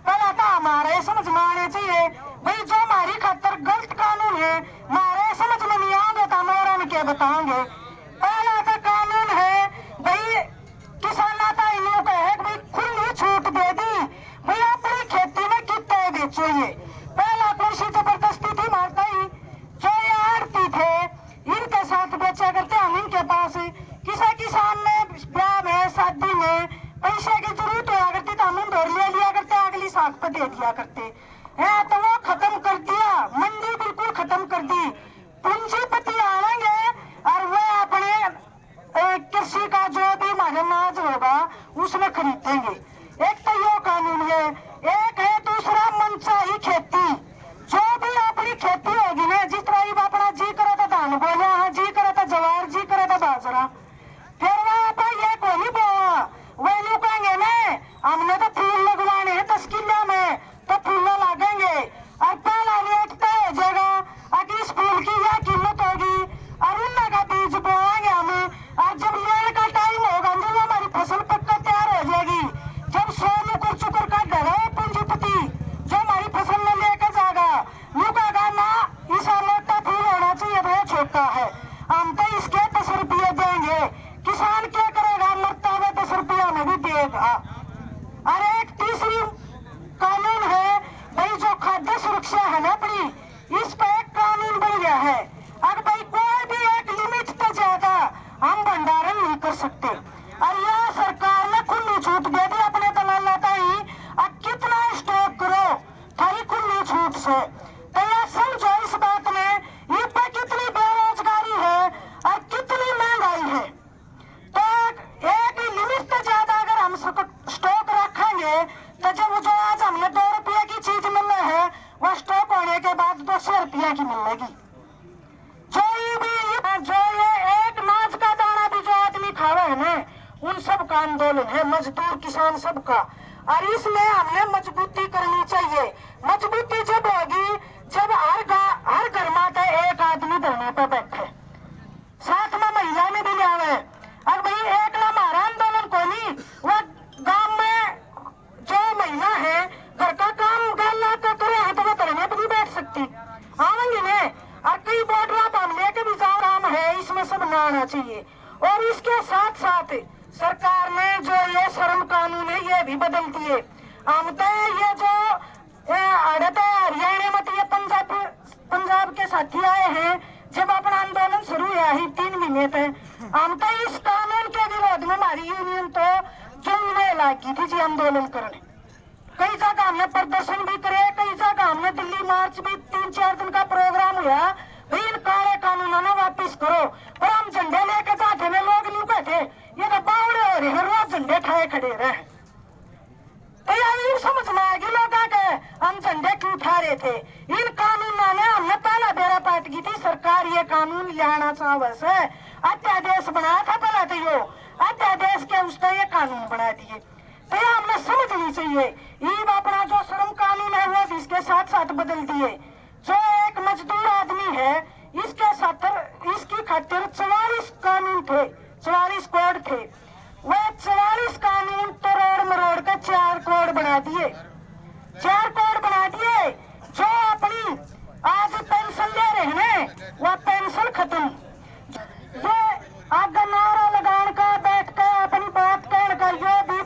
पहले तो हमारे समझ में आने चाहिए भाई, जो हमारी खातर गलत कानून है हमारे समझ में नहीं आएंगे तो हम और क्या बताएंगे। पहला तो कानून है भाई किसाना का इन्हों का है भाई खुली छूट दे दी भाई, अपनी खेती में कितने बेचो। ये पहला कृषि जबरदस्ती थी मारता ही, जो ये आड़ती थे इनके साथ बेचा करते हम, इनके पास किसी किसान ने ब्याह में शादी में पैसे की जरूरत हुआ करती तो हम उधर ले लिया करते, अगली साख पे दे दिया करते है। तो वो खत्म कर दिया, मंडी बिल्कुल खत्म कर दी। पूंजीपति आएंगे और वो अपने कृषि का जो भी अनाज होगा उसमें खरीदेंगे। एक तो ये कानून है, एक है दूसरा मनचाही खेती, जो भी अपनी खेती होगी ना, जिस तरह अपना जी करा था धान बोला है, जी करा था जवार, जी करा था बाजरा, फिर वहाँ पर ये को नहीं बोला, वह नहीं कहेंगे ना हमने तो फूल लगवाने हैं 10 किलो में तो फूल लागेंगे, और पहला रेट तय हो जाएगा अगर इस फूल की यह कीमत होगी और उन्ना का बीज बोएंगे हम, और जब मेल का टाइम होगा तो हमारी फसल पक्का तैयार हो जाएगी। जब 100 नुकर चुकर का डरा पूंजीपति जो हमारी फसल में लेकर जाएगा, नुका का ना ऐसा मोटा फूल होना चाहिए, वो छोटा है, हम तो इसके 10 रुपये देंगे। किसान क्या करेगा, मरता हुआ 10 रुपया में भी देगा। और एक तीसरी कानून है भाई जो खाद्य सुरक्षा है ना अपनी, इस पर एक कानून बन गया है, अगर भाई कोई भी एक लिमिट से ज्यादा हम भंडारण नहीं कर सकते, और यह सरकार ने खुली छूट दे दी अपने दलाल लाता ही, अब कितना स्टॉक करो थारी खुली छूट से। तो यह समझो इस बात में ये पे कितनी बेरोजगारी है और कितनी महंगाई है। तो एक लिमिट से ज्यादा अगर हम स्टॉक रखेंगे तो जब जो आज हमने 2 रुपये की चीज मिलना है वह स्टॉक होने के बाद 200 रुपये की मिलेगी। जो ये एक नाच का दाना भी जो आदमी खावे है ना, उन सब का आंदोलन है, मजदूर किसान सबका, और इसमें हमने मजबूती करनी चाहिए। मजबूती जब होगी जब हर घर में एक आदमी धरने पे बैठे, साथ में महिला में भी ले आवे। अब भाई एक ना हमारा आंदोलन को नहीं, वह गांव में जो महिला है घर का काम गल तो करे तो वो धरने पर नहीं बैठ सकती। चाहिए। और इसके साथ साथ सरकार ने जो ये श्रम कानून है ये भी बदल दिए। हम तो ये जो आड़त हरियाणा में ये पंजाब के साथी आए हैं, जब अपना आंदोलन शुरू हुआ ही 3 महीने तक हम तो इस कानून के विरोध में हमारी यूनियन तो जंग में लगी थी जी आंदोलन करने। कई जगह हमने प्रदर्शन भी करे, कई जगह हमने दिल्ली मार्च भी 3-4 दिन का प्रोग्राम हुआ, भाई इन काले कानूनों ने वापिस करो। और हम झंडे लेके जाते में लोग नहीं कहते ये तो बावड़े हो रहे हैं, रोज झंडे ठाए खड़े रहे। तो यही समझ में आएगी लोग के हम झंडे क्यों उठा रहे थे। इन कानूनों ने हमने पहला बेरा पाट की थी, सरकार ये कानून लाना चाहे से अध्यादेश बनाया था पहला, तो यो अध्यादेश के उसका ये कानून बना दिए। तो ये हमने समझनी चाहिए। ये अपना जो श्रम कानून है वो इसके साथ साथ बदल दिए। जो एक मजदूर आदमी है इसके साथ इसकी खातिर 44 कानून थे, 44 कोड थे। वह 44 कानून तोड़ मरोड़ के 4 कोड बना दिए, 4 कोड बना दिए। जो अपनी आज पेंशन ले रहे हैं वह पेंशन खत्म। ये आगे नारा लगाने का बैठ कर अपनी बात कहने का ये भी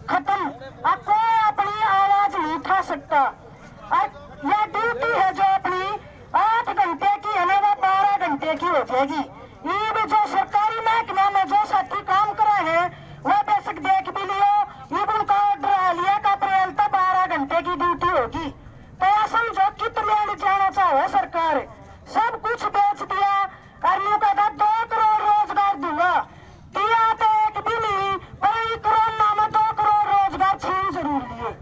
खत्म। अब कोई अपनी आवाज नहीं उठा सकता। यह ड्यूटी है जो अपनी 8 घंटे की है ना वो 12 घंटे की हो जाएगी। ये भी जो सरकारी महकमा में जो साथी काम कर रहे हैं वह बेसिक देख भी लियो, ये उनका ऑर्डर आ लिया का अप्रैल तक 12 घंटे की ड्यूटी होगी। तो यह समझो कितने जाना चाहे सरकार, सब कुछ बेच दिया। और यूं कहता 2 करोड़ रोजगार दूंगा, दिया तो एक भी नहीं, पर कोरोना में 2 करोड़ रोजगार छीन जरूर लिए।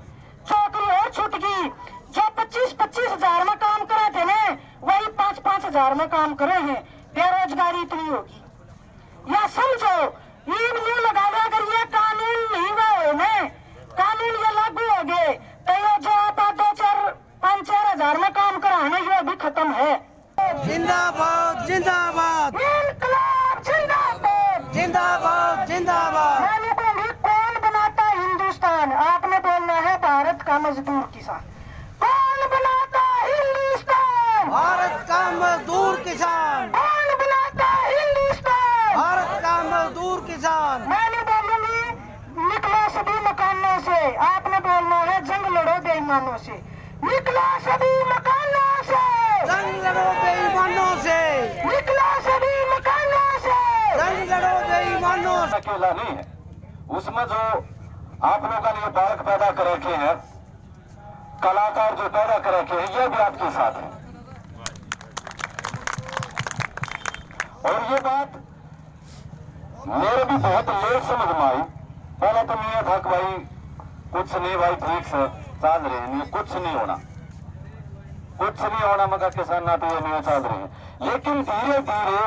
चौकरी और छूट गई। जो 25-25 हजार में काम करे थे ना वही 5-5 हजार में काम करे हैं। बेरोजगारी इतनी होगी। या समझो ये नहीं लगा लो, अगर ये कानून नहीं हुए ना, कानून ये लागू हो गए तो ये जो आप 2-4-5-4 हजार में काम कराना ये भी खत्म है। जिंदाबाद जिंदाबाद इनकलाब जिंदाबाद जिंदाबाद जिंदाबाद। मैंने बोली कौन बनाता है हिंदुस्तान, आपने बोलना है भारत का मजदूर किसान। कौन बनाता है हिंदुस्तान, भारत का मजदूर किसान। कौन बनाता है हिंदुस्तान, भारत का मजदूर किसान। मैंने बोलूंगी निकलो सभी मकानों से, आपने बोलना है जंग लड़ो बेईमानों से। निकलो सभी मकानों से, जंग लड़ो बेईमानों से, निकलो सभी मकानों से, जंग लड़ो बेईमानों से। अकेला नहीं है, उसमें जो आप लोगों ने बालक पैदा कर रखे हैं, कलाकार जो पैदा कर रखे हैं, ये भी आपके साथ है। और ये बात मेरे भी बहुत लेट समझ में आई। पहले तो नहीं था कि भाई कुछ नहीं, भाई ठीक से चल रहे हैं, कुछ नहीं होना, कुछ नहीं होना, मगर किसान ना तो ये नहीं चल रहे हैं। लेकिन धीरे धीरे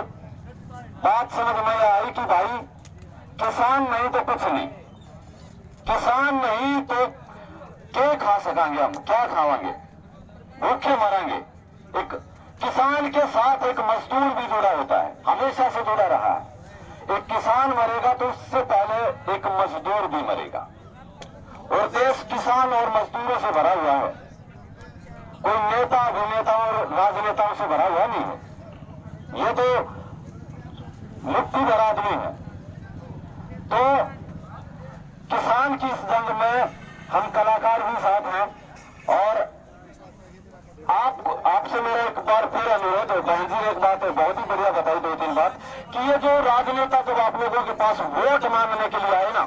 बात समझ में आई कि भाई किसान नहीं तो कुछ नहीं, किसान नहीं तो क्या खा सकेंगे, हम क्या खावांगे, भूखे मरेंगे। एक किसान के साथ एक मजदूर भी जुड़ा होता है, हमेशा से जुड़ा रहा है। एक किसान मरेगा तो उससे पहले एक मजदूर भी मरेगा। और देश किसान और मजदूरों से भरा हुआ है, कोई नेता अभिनेता और राजनेताओं से भरा हुआ नहीं है। ये तो मुट्ठी भर आदमी है। तो किसान की इस जंग में हम कलाकार भी साथ हैं। और आपसे मेरा एक बार फिर अनुरोध है, बहन जी ने एक बात है बहुत ही बढ़िया बताई, 2-3 बात, कि ये जो राजनेता जब आप लोगों के पास वोट मांगने के लिए आए ना,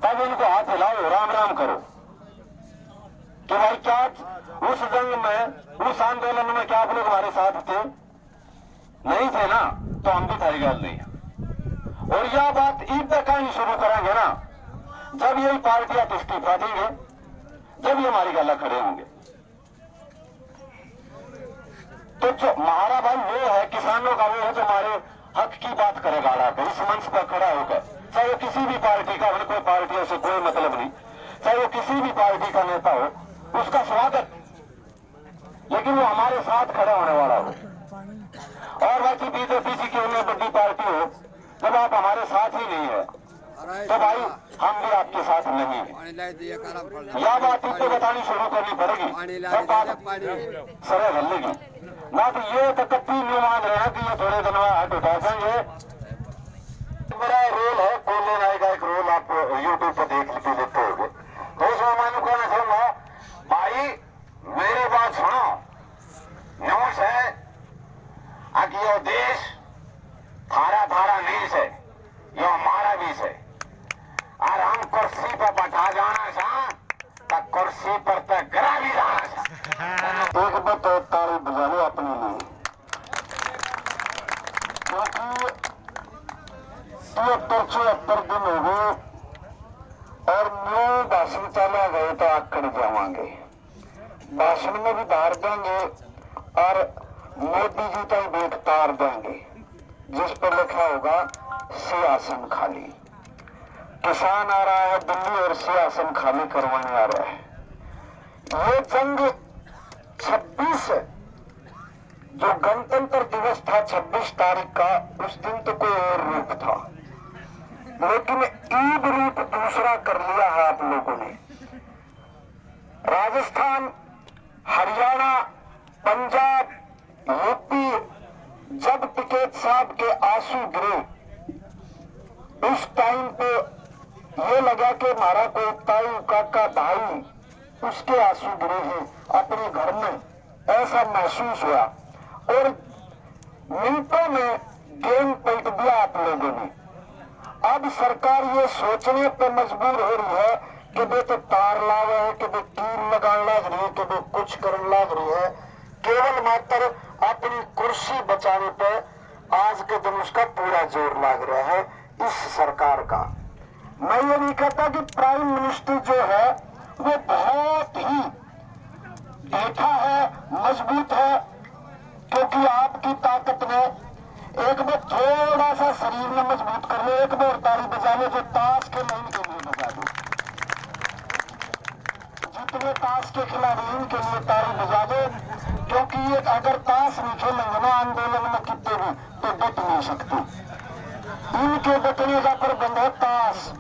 तब उनको हाथ हिलाओ, राम राम करो कि भाई क्या उस जंग में, उस आंदोलन में क्या आप लोग हमारे साथ थे? नहीं थे ना, तो हम भी थारी गल नहीं है। और यह बात ईद तक कहीं शुरू करेंगे ना, जब यही पार्टियां इस्तीफा देंगे, जब ये हमारी गला खड़े होंगे। तो जो हमारा भाई वो है, किसानों का वो है जो हमारे हक की बात करेगा आकर इस मंच पर खड़ा होकर, चाहे वो किसी भी पार्टी का हो, कोई पार्टियों से कोई मतलब नहीं, चाहे वो किसी भी पार्टी का नेता हो, उसका स्वागत, लेकिन वो हमारे साथ खड़ा होने वाला हो। और बाकी बीजेपी की क्यों नहीं बड़ी पार्टी हो, जब आप हमारे साथ ही नहीं है तो भाई हम भी आपके साथ नहीं है। यह बात इनको बतानी शुरू करनी पड़ेगी, तब बात सरल हल्लेगी। ना तो ये तो कत्ती नहीं मान रहे हैं कि ये थोड़े दिन में हट उठा देंगे। मेरा रोल है कोल्ले नाई का एक रोल आप यूट्यूब पर देख भी लेते हो। तो उसमें मैं कहना चाहूंगा भाई मेरी बात सुनो। न्यूज है कि यो देश थारा थारा नहीं से यो हमारा भी से और हम कुर्सी पर बैठा जाना था तो कुर्सी पर तो गिरा भी जाना था। एक बात तो ताली बजा लो अपने लिए, क्योंकि 73-74 दिन हो गए और न्यू भाषण चला गए तो आकड़ जावांगे। भाषण में भी धार देंगे और मोदी जी का भी तार देंगे जिस पर लिखा होगा सियासन खाली। किसान आ रहा है दिल्ली और सियासन खाली करवाने आ रहा है। ये जंग 26 जो गणतंत्र दिवस था 26 तारीख का, उस दिन तो कोई और रूप था, लेकिन ईद रूप दूसरा कर लिया है आप लोगों ने। राजस्थान, हरियाणा, पंजाब, यूपी, जब टिकैत साहब के आंसू गिरे उस टाइम पे ये लगा कि हमारा कोई ताऊ काका भाई उसके आंसू गिरे हैं अपने घर में, ऐसा महसूस हुआ और मिनटों में गेम पलट दिया आप लोगों ने। अब सरकार ये सोचने पर मजबूर हो रही है कि वे तो तार ला रहे हैं, कि वे टीम लगाने लग रही है, कि वे कुछ करने लग रही है, केवल मात्र अपनी कुर्सी बचाने पर आज के दिन उसका पूरा जोर लग रहा है इस सरकार का। मैं ये नहीं कहता कि प्राइम मिनिस्टर जो है वो बहुत ही बैठा है, मजबूत है, क्योंकि आपकी ताकत ने एक बार थोड़ा सा शरीर में मजबूत कर लो, एक बार ताली बजा लो जो ताश के लाइन के लिए बजा दो। जितने ताश के खिलाड़ी इनके लिए ताली बजा दो, क्योंकि ये अगर ताश नहीं खेलेंगे ना आंदोलन में कितने भी तो बच नहीं सकते। इनके बचने का प्रबंध है ताश।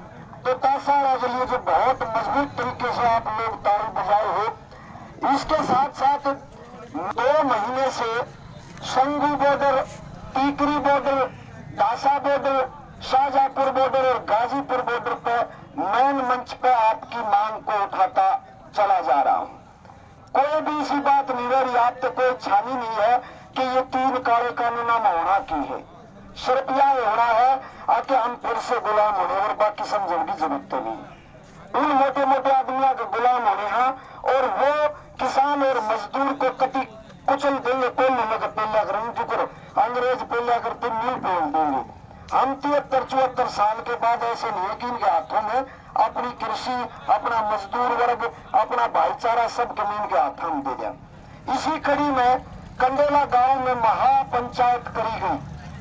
तो ताशाड़ा के लिए जो बहुत मजबूत तरीके से आप लोग ताली बजाए हो। इसके साथ साथ 2 महीने से संगू बॉर्डर, टीकरी बॉर्डर, दासा बॉर्डर, शाहजहांपुर बॉर्डर और गाजीपुर बॉर्डर पर मेन मंच पर आपकी मांग को उठाता चला जा रहा हूं। कोई भी इसी बात नहीं रही, आप तो कोई छानी नहीं है कि ये 3 काले कानून होना की है, सिर्फ यह होना है कि हम फिर से गुलाम होने और बाकी समझने की जरूरत नहीं। उन मोटे मोटे आदमियों के गुलाम होने हैं और वो किसान और मजदूर को कटी कुचल देंगे। कोल्ले में पहला करेंगे, अंग्रेज पहला करते मिल बोल देंगे। हम 73-74 साल के बाद ऐसे नहीं है कि इनके हाथों में अपनी कृषि, अपना मजदूर वर्ग, अपना भाईचारा सब जमीन के हाथों में दे दिया। इसी कड़ी में कंडेला गांव में महापंचायत करी गई,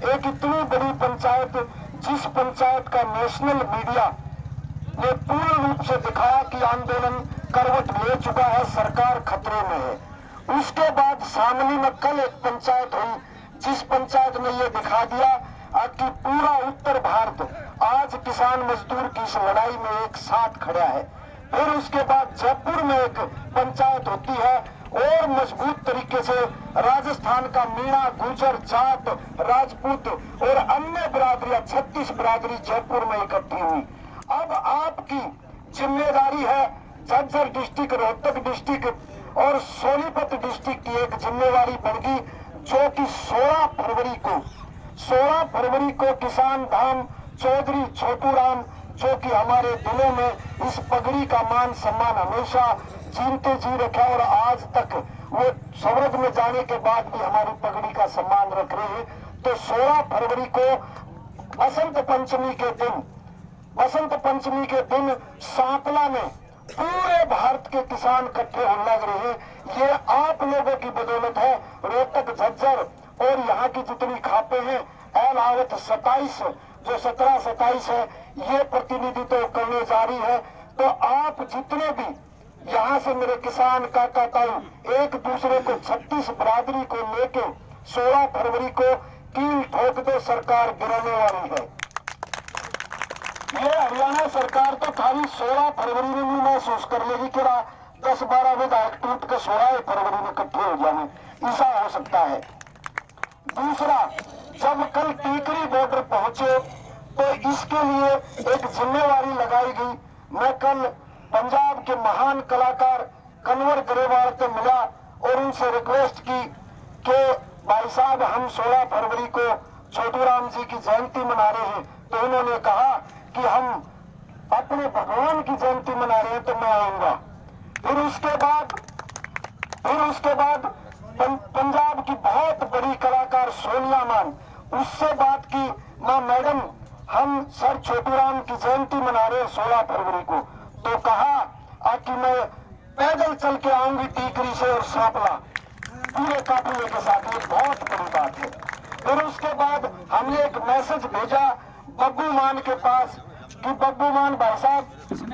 एक इतनी बड़ी पंचायत जिस पंचायत का नेशनल मीडिया ने पूर्ण रूप से दिखाया कि आंदोलन करवट ले चुका है, सरकार खतरे में है। उसके बाद शामली में कल एक पंचायत हुई जिस पंचायत ने यह दिखा दिया कि पूरा उत्तर भारत आज किसान मजदूर की इस लड़ाई में एक साथ खड़ा है। फिर उसके बाद जयपुर में एक पंचायत होती है और मजबूत तरीके से राजस्थान का मीणा, गुर्जर, जाट, राजपूत और अन्य बिरादरियां 36 बिरादरी जयपुर में इकट्ठी हुई। अब आपकी जिम्मेदारी है झज्जर डिस्ट्रिक्ट, रोहतक डिस्ट्रिक्ट और सोनीपत डिस्ट्रिक्ट की एक जिम्मेवारी बढ़ी, जो कि 16 फरवरी को किसान धाम चौधरी छोटू राम, जो कि हमारे दिलों में इस पगड़ी का मान सम्मान हमेशा जीते जी रखा और आज तक वो स्वर्ग में जाने के बाद भी हमारी पगड़ी का सम्मान रख रहे हैं। तो 16 फरवरी को बसंत पंचमी के दिन सांपला में पूरे भारत के किसान इकट्ठे होने लग रहे हैं। ये आप लोगों की बदौलत है। रोहतक, झज्जर और यहाँ की जितनी खापे हैं, एलावत 27 जो 17-27 है, ये प्रतिनिधित्व करने जा रही है। तो आप जितने भी यहाँ से मेरे किसान काका ताऊ एक दूसरे को 36 बिरादरी को लेके 16 फरवरी को कील ठोक दो, सरकार गिराने वाली है। ये हरियाणा सरकार तो खाली 16 फरवरी में भी महसूस कर लेगी कि 10-12 विधायक टूट के 16 फरवरी में इकट्ठे हो जाए। ऐसा हो सकता है। दूसरा, जब कल टीकरी बॉर्डर पहुंचे तो इसके लिए एक जिम्मेवारी लगाई गई। मैं कल पंजाब के महान कलाकार कन्वर ग्रेवाल से मिला और उनसे रिक्वेस्ट की कि भाई साहब हम 16 फरवरी को छोटू राम जी की जयंती मना रहे हैं, तो उन्होंने कहा कि हम अपने भगवान की जयंती मना रहे हैं तो मैं आऊंगा। फिर उसके बाद पंजाब की बहुत बड़ी कलाकार सोनिया मान, उससे बात की, मां मैडम हम सर छोटू राम की जयंती मना रहे हैं 16 फरवरी को, तो कहा कि मैं पैदल चल के आऊंगी टीकरी से और सांपला पूरे काफिले के साथ। ये बहुत बड़ी बात है। फिर उसके बाद हमने एक मैसेज भेजा बब्बू मान के पास कि बब्बू मान भाई साहब,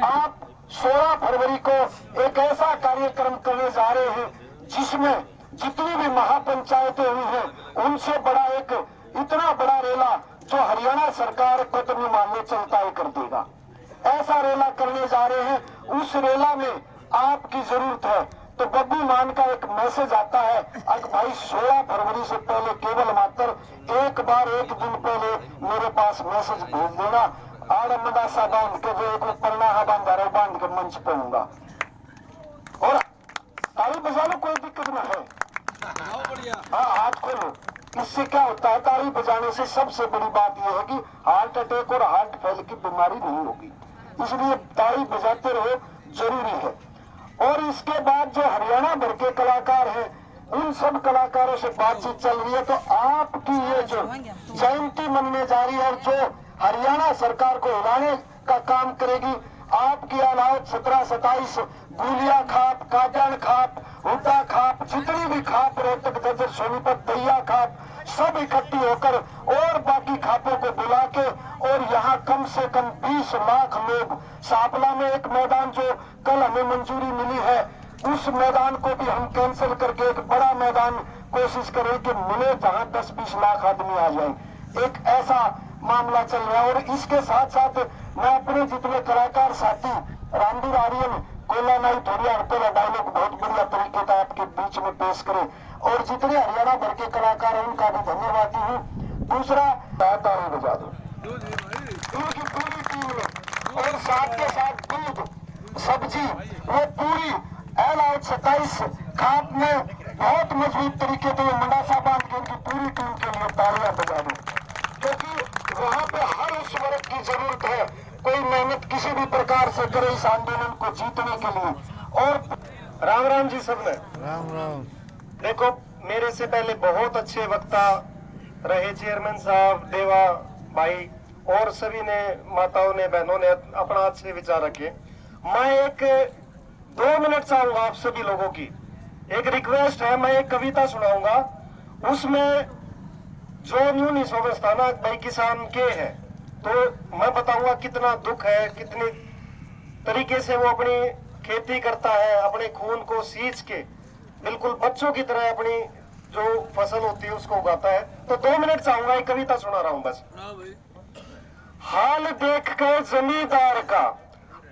आप 16 फरवरी को एक ऐसा कार्यक्रम करने जा रहे हैं जिसमें जितनी भी महापंचायतें हुई हैं उनसे बड़ा एक इतना बड़ा रेला जो हरियाणा सरकार कदम मानने चलता ही कर देगा, ऐसा रेला करने जा रहे हैं। उस रेला में आपकी जरूरत है। तो बब्बू मान का एक मैसेज आता है, अगर भाई 16 फरवरी से पहले केवल मात्र एक बार एक दिन पहले मेरे पास मैसेज भेज देना, आड़ मदासा बांध के जो एक परनाहा बांधा रहे बांध के मंच पे हूंगा और ताली बजा लो, कोई दिक्कत ना है। हाँ, हाथ खोलो। इससे क्या होता है, ताली बजाने से सबसे बड़ी बात यह है कि हार्ट अटैक और हार्ट फेल की बीमारी नहीं होगी, इसलिए ताली बजाते रहो, जरूरी है। और इसके बाद जो हरियाणा भर के कलाकार हैं उन सब कलाकारों से बातचीत चल रही है। तो आपकी ये जो जयंती मनने जा रही है और जो हरियाणा सरकार को हिलाने का काम करेगी, आपकी अलावत 17-27 गुलिया खाप, काटन खाप, हुड्डा खाप, जितनी भी खाप, रोहतक, जजर, सोनीपत, दैया खाप, सब इकट्ठी होकर और बाकी खापों को बुला के और यहाँ कम से कम 20 लाख लोग, सांपला में एक मैदान जो कल हमें मंजूरी मिली है उस मैदान को भी हम कैंसिल करके एक बड़ा मैदान कोशिश करें कि मिले जहाँ 10-20 लाख आदमी आ जाए। एक ऐसा मामला चल रहा है। और इसके साथ साथ मैं अपने जितने कलाकार साथी रामदीर आर्यन कोयला नाई थोड़ी हड़पेला डायलॉग बहुत बढ़िया तरीके का आपके बीच में पेश करे और जितने हरियाणा भर के कलाकार हैं उनका भी धन्यवादी हूँ। दूसरा, ताली बजा दो उनकी पूरी टीम में और साथ के साथ दूध सब्जी वो पूरी अलाउट 27 खाप में बहुत मजबूत तरीके से मंडासा बांध के उनकी पूरी टीम के लिए तालियां बजा दो, क्योंकि वहाँ पे हर उस वर्ग की जरूरत है, कोई मेहनत किसी भी प्रकार से करे इस आंदोलन को जीतने के लिए। और राम राम जी सबने। राम राम। देखो, मेरे से पहले बहुत अच्छे वक्ता रहे चेयरमैन साहब, देवा भाई और सभी ने, माताओं ने, बहनों ने अपना अच्छे विचार रखे। मैं एक 2 मिनट चाहूंगा आप सभी लोगों की, एक रिक्वेस्ट है, मैं एक कविता सुनाऊंगा, उसमें जो न्यूनी सोबस्ताना भाई किसान के है, तो मैं बताऊंगा कितना दुख है, कितनी तरीके से वो अपनी खेती करता है, अपने खून को सींच के बिल्कुल बच्चों की तरह अपनी जो फसल होती है उसको उगाता है। तो 2 मिनट चाहूंगा, एक कविता सुना रहा हूं बस। हाल देख कर जमींदार का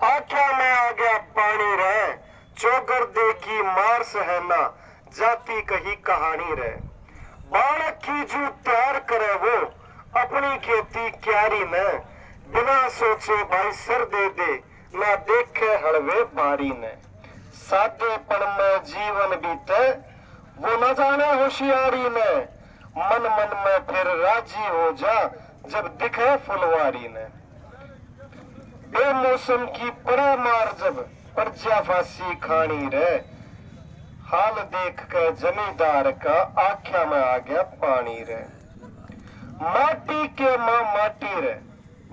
आख्या में आ गया पानी रहे, चौगर देखी मार सहना जाती कही कहानी रहे, बालक की जो तैयार करे वो अपनी खेती क्यारी में, बिना सोचे भाई सर दे दे ना देखे हड़वे बारी ने, सादेपन में जीवन बीते वो न जाने होशियारी ने, मन मन में फिर राजी हो जा जब दिखे फुलवारी ने, बेमौसम की पड़े मार जब पर्जा फांसी खानी रे, हाल देख कर जमींदार का आख्या में आ गया पानी रे, माटी के माँ माटी रे,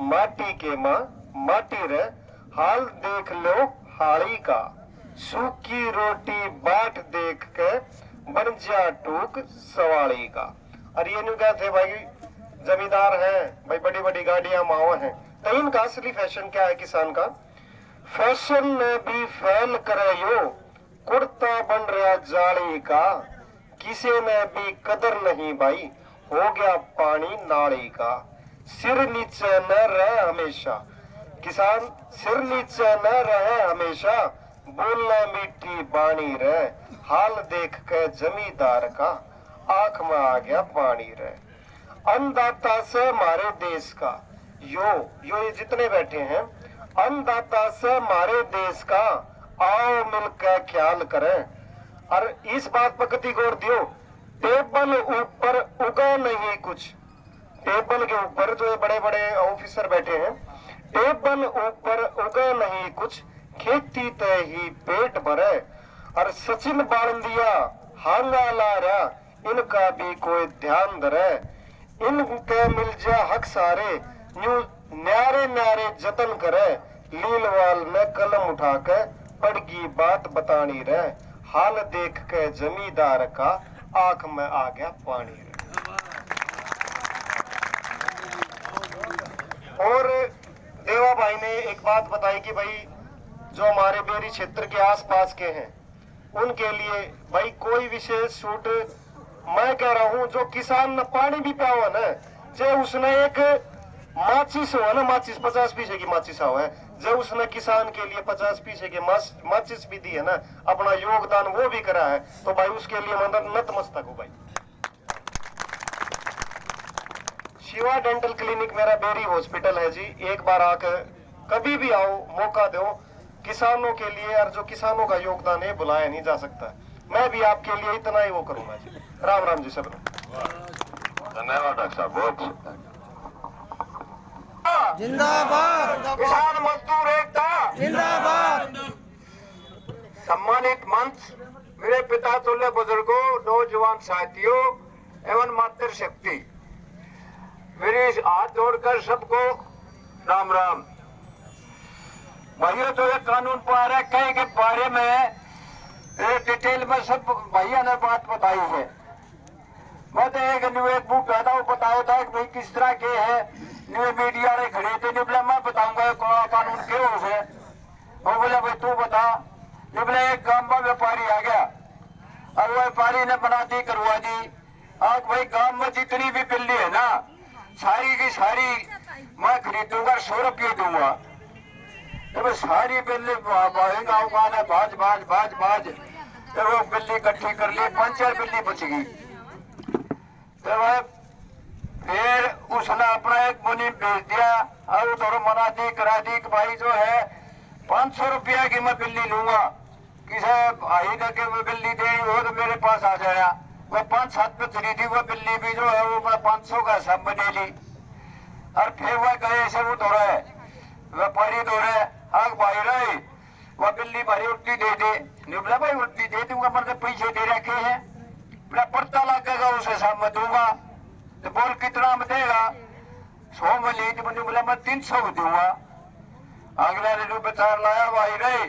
माटी के माँ माटी रे, हाल देख लो हाड़ी का, सूखी रोटी बाट देख के बन जा टूक सवाड़ी का। और ये न्यू कहते भाई जमींदार हैं भाई, बड़ी बड़ी गाड़ियां माओ हैं, तो इनका असली फैशन क्या है किसान का? फैशन में भी फैल करे यो कुर्ता बन रहा जाली का, किसी में भी कदर नहीं भाई हो गया पानी नाली का, सिर नीचे न रहे हमेशा किसान, सिर नीचे न रहे हमेशा बोलना मीठी बाणी रे, हाल देख के जमींदार का आंख में आ गया पानी रे। अन्नदाता से हमारे देश का यो ये जितने बैठे हैं, अन्नदाता से हमारे देश का आओ मिलकर ख्याल करें। और इस बात पर कति गौर दियो, टेबल ऊपर उगा नहीं कुछ। टेबल के ऊपर जो बड़े बड़े ऑफिसर बैठे हैं, टेबल ऊपर उगा नहीं कुछ, खेती तय ही पेट भरे। और सचिन बालंदिया हांगा ला रहा, इनका भी कोई ध्यान धरे। इनके मिल जा हक सारे, न्यू न्यारे न्यारे जतन करे। लीलवाल में कलम उठाकर पड़गी बात बतानी रहे, हाल देख के जमींदार का आंख में आ गया पानी रे। और देवा भाई ने एक बात बताई कि भाई जो हमारे बेरी क्षेत्र के आसपास के हैं उनके लिए भाई कोई विशेष छूट। मैं कह रहा हूं जो किसान न पानी भी पाओ ना, जो उसने एक माचिस हो ना, माचिस 50 पैसे की माचिस हो है, जो उसने किसान के लिए 50 पैसे के माचिस भी दी है ना, अपना योगदान वो भी करा है, तो भाई उसके लिए मैं नतमस्तक हूं भाई। शिवा डेंटल क्लिनिक मेरा बेरी हॉस्पिटल है जी, एक बार आकर कभी भी आओ, मौका दो किसानों के लिए। और जो किसानों का योगदान है बुलाया नहीं जा सकता। मैं भी आपके लिए इतना ही वो करूंगा जी। राम राम जी सब। धन्यवाद डॉक्टर साहब, बहुत जिंदाबाद किसान मजदूर एकता जिंदाबाद। सम्मानित मंच, मेरे पिता तुल्य बुजुर्गों, नौजवान साथियों एवं मातृशक्ति, मेरे इस हाथ जोड़कर सबको राम राम। भाइयों, तो ये कानून पारा कई के बारे में डिटेल में सब भैया ने बात बताई है। मैं तो एक बुक कहता हूँ, बताया था कि भाई किस तरह के है न्यू मीडिया रे खड़े थे, निबले मैं बताऊंगा कानून क्यों है। वो बोला भाई तू बता। निबले एक गांव में व्यापारी आ गया और व्यापारी ने बना दी, करवा दी। आज भाई गांव में जितनी भी बिल्ली है ना, सारी की सारी मैं खरीदूंगा, 100 रुपये दूंगा। तो सारी बिल्ली गाँव गाँव ने बाज बाज बाज बाज, तो वो बिल्ली इकट्ठी कर ली, 5-4 बिल्ली बच गई। तो वह फिर उसने अपना एक मुनीम भेज दिया और उधर मना दी, करा दी कि भाई जो है 500 रुपया की मैं बिल्ली लूंगा, किसी भाई ने के बिल्ली दे वो तो मेरे पास आ जाया। वह 5-7 पे चली थी, वह बिल्ली भी जो है वो मैं 500 का हिसाब बने ली। और फिर वह गए से वो दौड़े, व्यापारी दौड़े, आग भाई रहे वह बिल्ली भाई उल्टी दे दे। निबला भाई उल्टी दे दूंगा, मतलब पैसे दे रखे हैं, मेरा पड़ता लगेगा उस हिसाब में दूंगा। तो बोल कितना में देगा? 100 में ली थी, बोला मैं 300 में दूंगा। अगला ने जो बेचार लाया भाई रहे,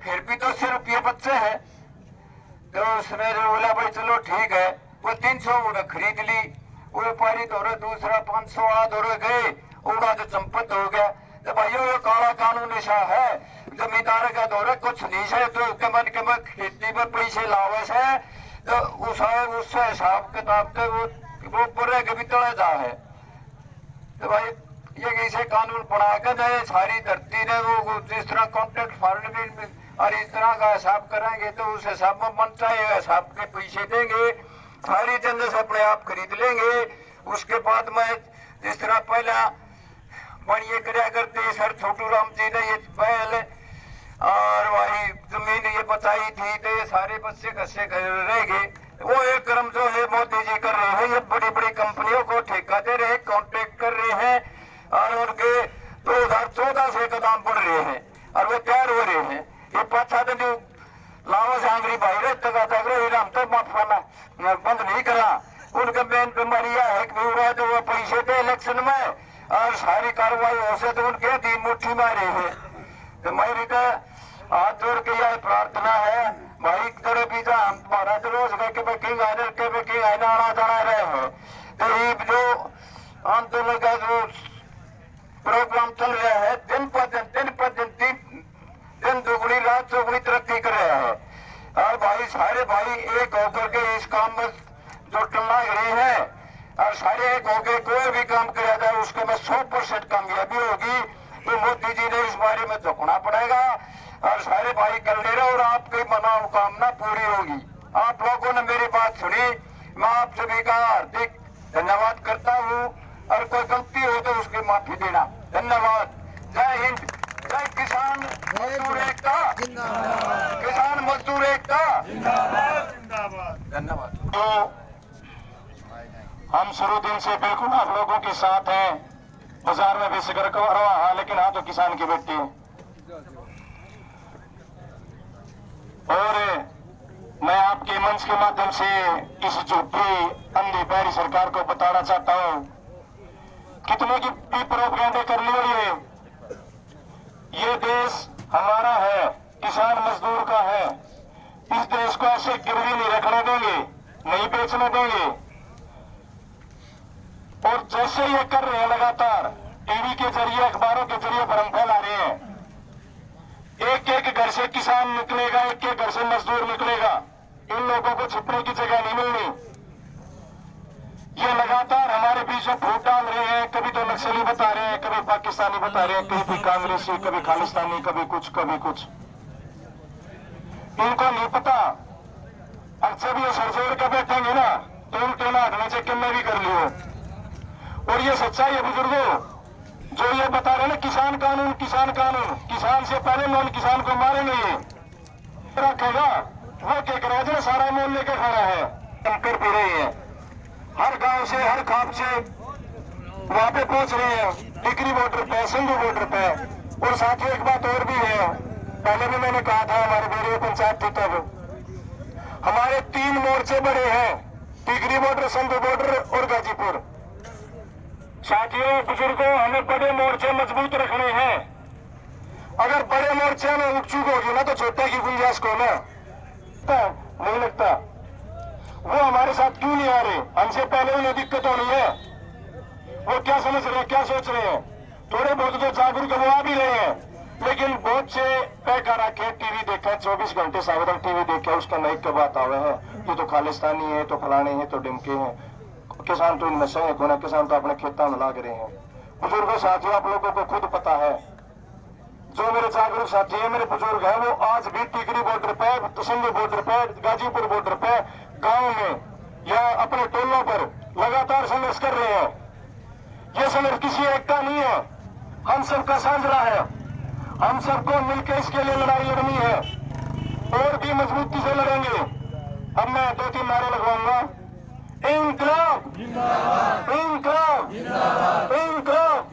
फिर भी तो 100 रुपये बच्चे हैं। तो उसने जो बोला भाई चलो ठीक है, वो 300 खरीद ली। वो व्यापारी दौड़े, दूसरा 500 वाला दौड़े गए, उड़ा तो चंपत हो गया। तो भाइयों ये काला कानून ऐसा है, जमींदार का दौरे कुछ नहीं है, तो कमन कमन खेती में पैसे लावे से, तो उससे हिसाब किताब के वो पूरे के भी तले जा है। तो भाई ये कैसे कानून बना कर दे, सारी धरती ने वो जिस तरह कॉन्ट्रैक्ट फार्मिंग और इस तरह का हिसाब करेंगे तो उस हिसाब में मन चाहे हिसाब के पैसे देंगे, सारी चंद से अपने आप खरीद लेंगे। उसके बाद में जिस तरह पहला ये कराया करते सर छोटू राम जी ने ये पहले और वही जमीन ये बचाई थी, तो ये सारे बच्चे कस्से रह गए। वो एक क्रम जो है मोदी जी कर रहे हैं, ये बड़ी बड़ी कंपनियों को ठेका दे रहे हैं, कॉन्ट्रैक्ट कर रहे हैं और उनके 2014 से कदम बढ़ रहे हैं और वे तैयार हो रहे हैं। ये पाछा तो जो लावा सांगरी भाई रहे हम तो माफाना बंद नहीं करा। उनके मेन बीमारी यह है कि जो वो पैसे थे इलेक्शन में और सारी कार्रवाई हो से तो उनके दी मुट्ठी मारे हैं। तो मेरी तो हाथ जोड़ के यह प्रार्थना है भाई, थोड़े पीछा हमारा तो रोज के किंग आना जाना रहे हैं। तो ये जो आंदोलन का जो प्रोग्राम चल रहा है, दिन पर दिन दुगनी रात चौगुनी तरक्की कर रहा है। और भाई सारे भाई एक होकर के इस काम में जो टलना रहे हैं और सारे एक होकर कोई भी काम किया जाए उसके में 100% कामयाबी होगी। तो मोदी जी ने इस बारे में झुकना पड़ेगा और सारे भाई कर ले रहे और आपकी मनोकामना पूरी होगी। आप लोगों ने मेरी बात सुनी, मैं आप सभी का हार्दिक धन्यवाद करता हूँ और कोई गलती हो तो उसकी माफी देना। धन्यवाद। जय हिंद, जय किसान मजदूर एकता, किसान मजदूर एकता धन्यवाद। तो हम शुरू दिन से बिल्कुल आप लोगों के साथ हैं। बाजार में भी शिकर को रहा, लेकिन हाँ तो किसान की बेटी है। और मैं आपके मंच के माध्यम से इस झूठी अंधी पैरी सरकार को बताना चाहता हूं, कितने की भी प्रोपेगेंडा कर ली। ये देश हमारा है, किसान मजदूर का है। इस देश को ऐसे गिरवी नहीं रखने देंगे, नहीं बेचने देंगे। और जैसे ये कर रहे हैं लगातार टीवी के जरिए, अखबारों के जरिए भ्रम फैला रहे हैं। एक एक घर से किसान निकलेगा, एक एक घर से मजदूर निकलेगा। इन लोगों को छुपने की जगह नहीं मिलनी। ये लगातार हमारे बीच में फूट डाल रहे हैं। कभी तो नक्सली बता रहे हैं, कभी पाकिस्तानी बता रहे हैं, कभी कांग्रेसी, कभी खालिस्तानी, कभी कुछ कभी कुछ। इनको नहीं पता। और जब ये सरजोड़ कर बैठेंगे ना तो उल्टे ना हटने से किन्ने भी कर लियो। और ये सच्चाई है बुजुर्गों, जो ये बता रहे ना किसान कानून, किसान कानून, किसान से पहले नॉन किसान को मारेंगे। ये रखेगा वो क्या करेगा जो सारा मोल लेकर खड़ा है। टक्कर पी रही है हर गांव से, हर खाप से वहां पे पहुंच रहे हैं, टिकरी बॉर्डर पे, सिंधु बॉर्डर पे। और साथ ही एक बात और भी है, पहले भी मैंने कहा था, हमारे बेरिया पंचायत थी तब, हमारे 3 मोर्चे बड़े हैं, टिकरी बॉर्डर, सिंधु बॉर्डर और गाजीपुर। साथियों बुजुर्गों, हमें बड़े मोर्चे मजबूत रखने हैं। अगर बड़े मोर्चे में उकचूक होगी ना तो छोटे की गुंजाइश को ना नहीं लगता। वो हमारे साथ क्यों नहीं आ रहे? हमसे पहले उन्हें दिक्कत होनी है। वो क्या समझ रहे हैं, क्या सोच रहे हैं? थोड़े बहुत तो जागरूक आ भी रहे हैं, लेकिन बहुत से पैका रखे, टीवी देखा 24 घंटे सावधान टीवी देखा, उसका नई के बात आवे है, ये तो खालिस्तानी है, तो फलाने हैं, तो डिमके हैं। किसान तो इनमें से है, किसान तो अपने खेतों में लाग रहे हैं। बुजुर्गों साथियों, आप लोगों को खुद पता है, जो मेरे जागरूक साथी है, मेरे बुजुर्ग हैं, वो आज भी टिकरी बॉर्डर पे, सिंधु बॉर्डर पे, गाजीपुर बॉर्डर पे, गांव में या अपने टोलों पर लगातार संघर्ष कर रहे हैं। ये संघर्ष किसी एक का नहीं है, हम सबका साझा है। हम सबको मिलकर इसके लिए लड़ाई लड़नी है और भी मजबूती से लड़ेंगे। अब मैं 2-3 नारे लगवाऊंगा। इंकलाब, इंकलाब, इंकलाब,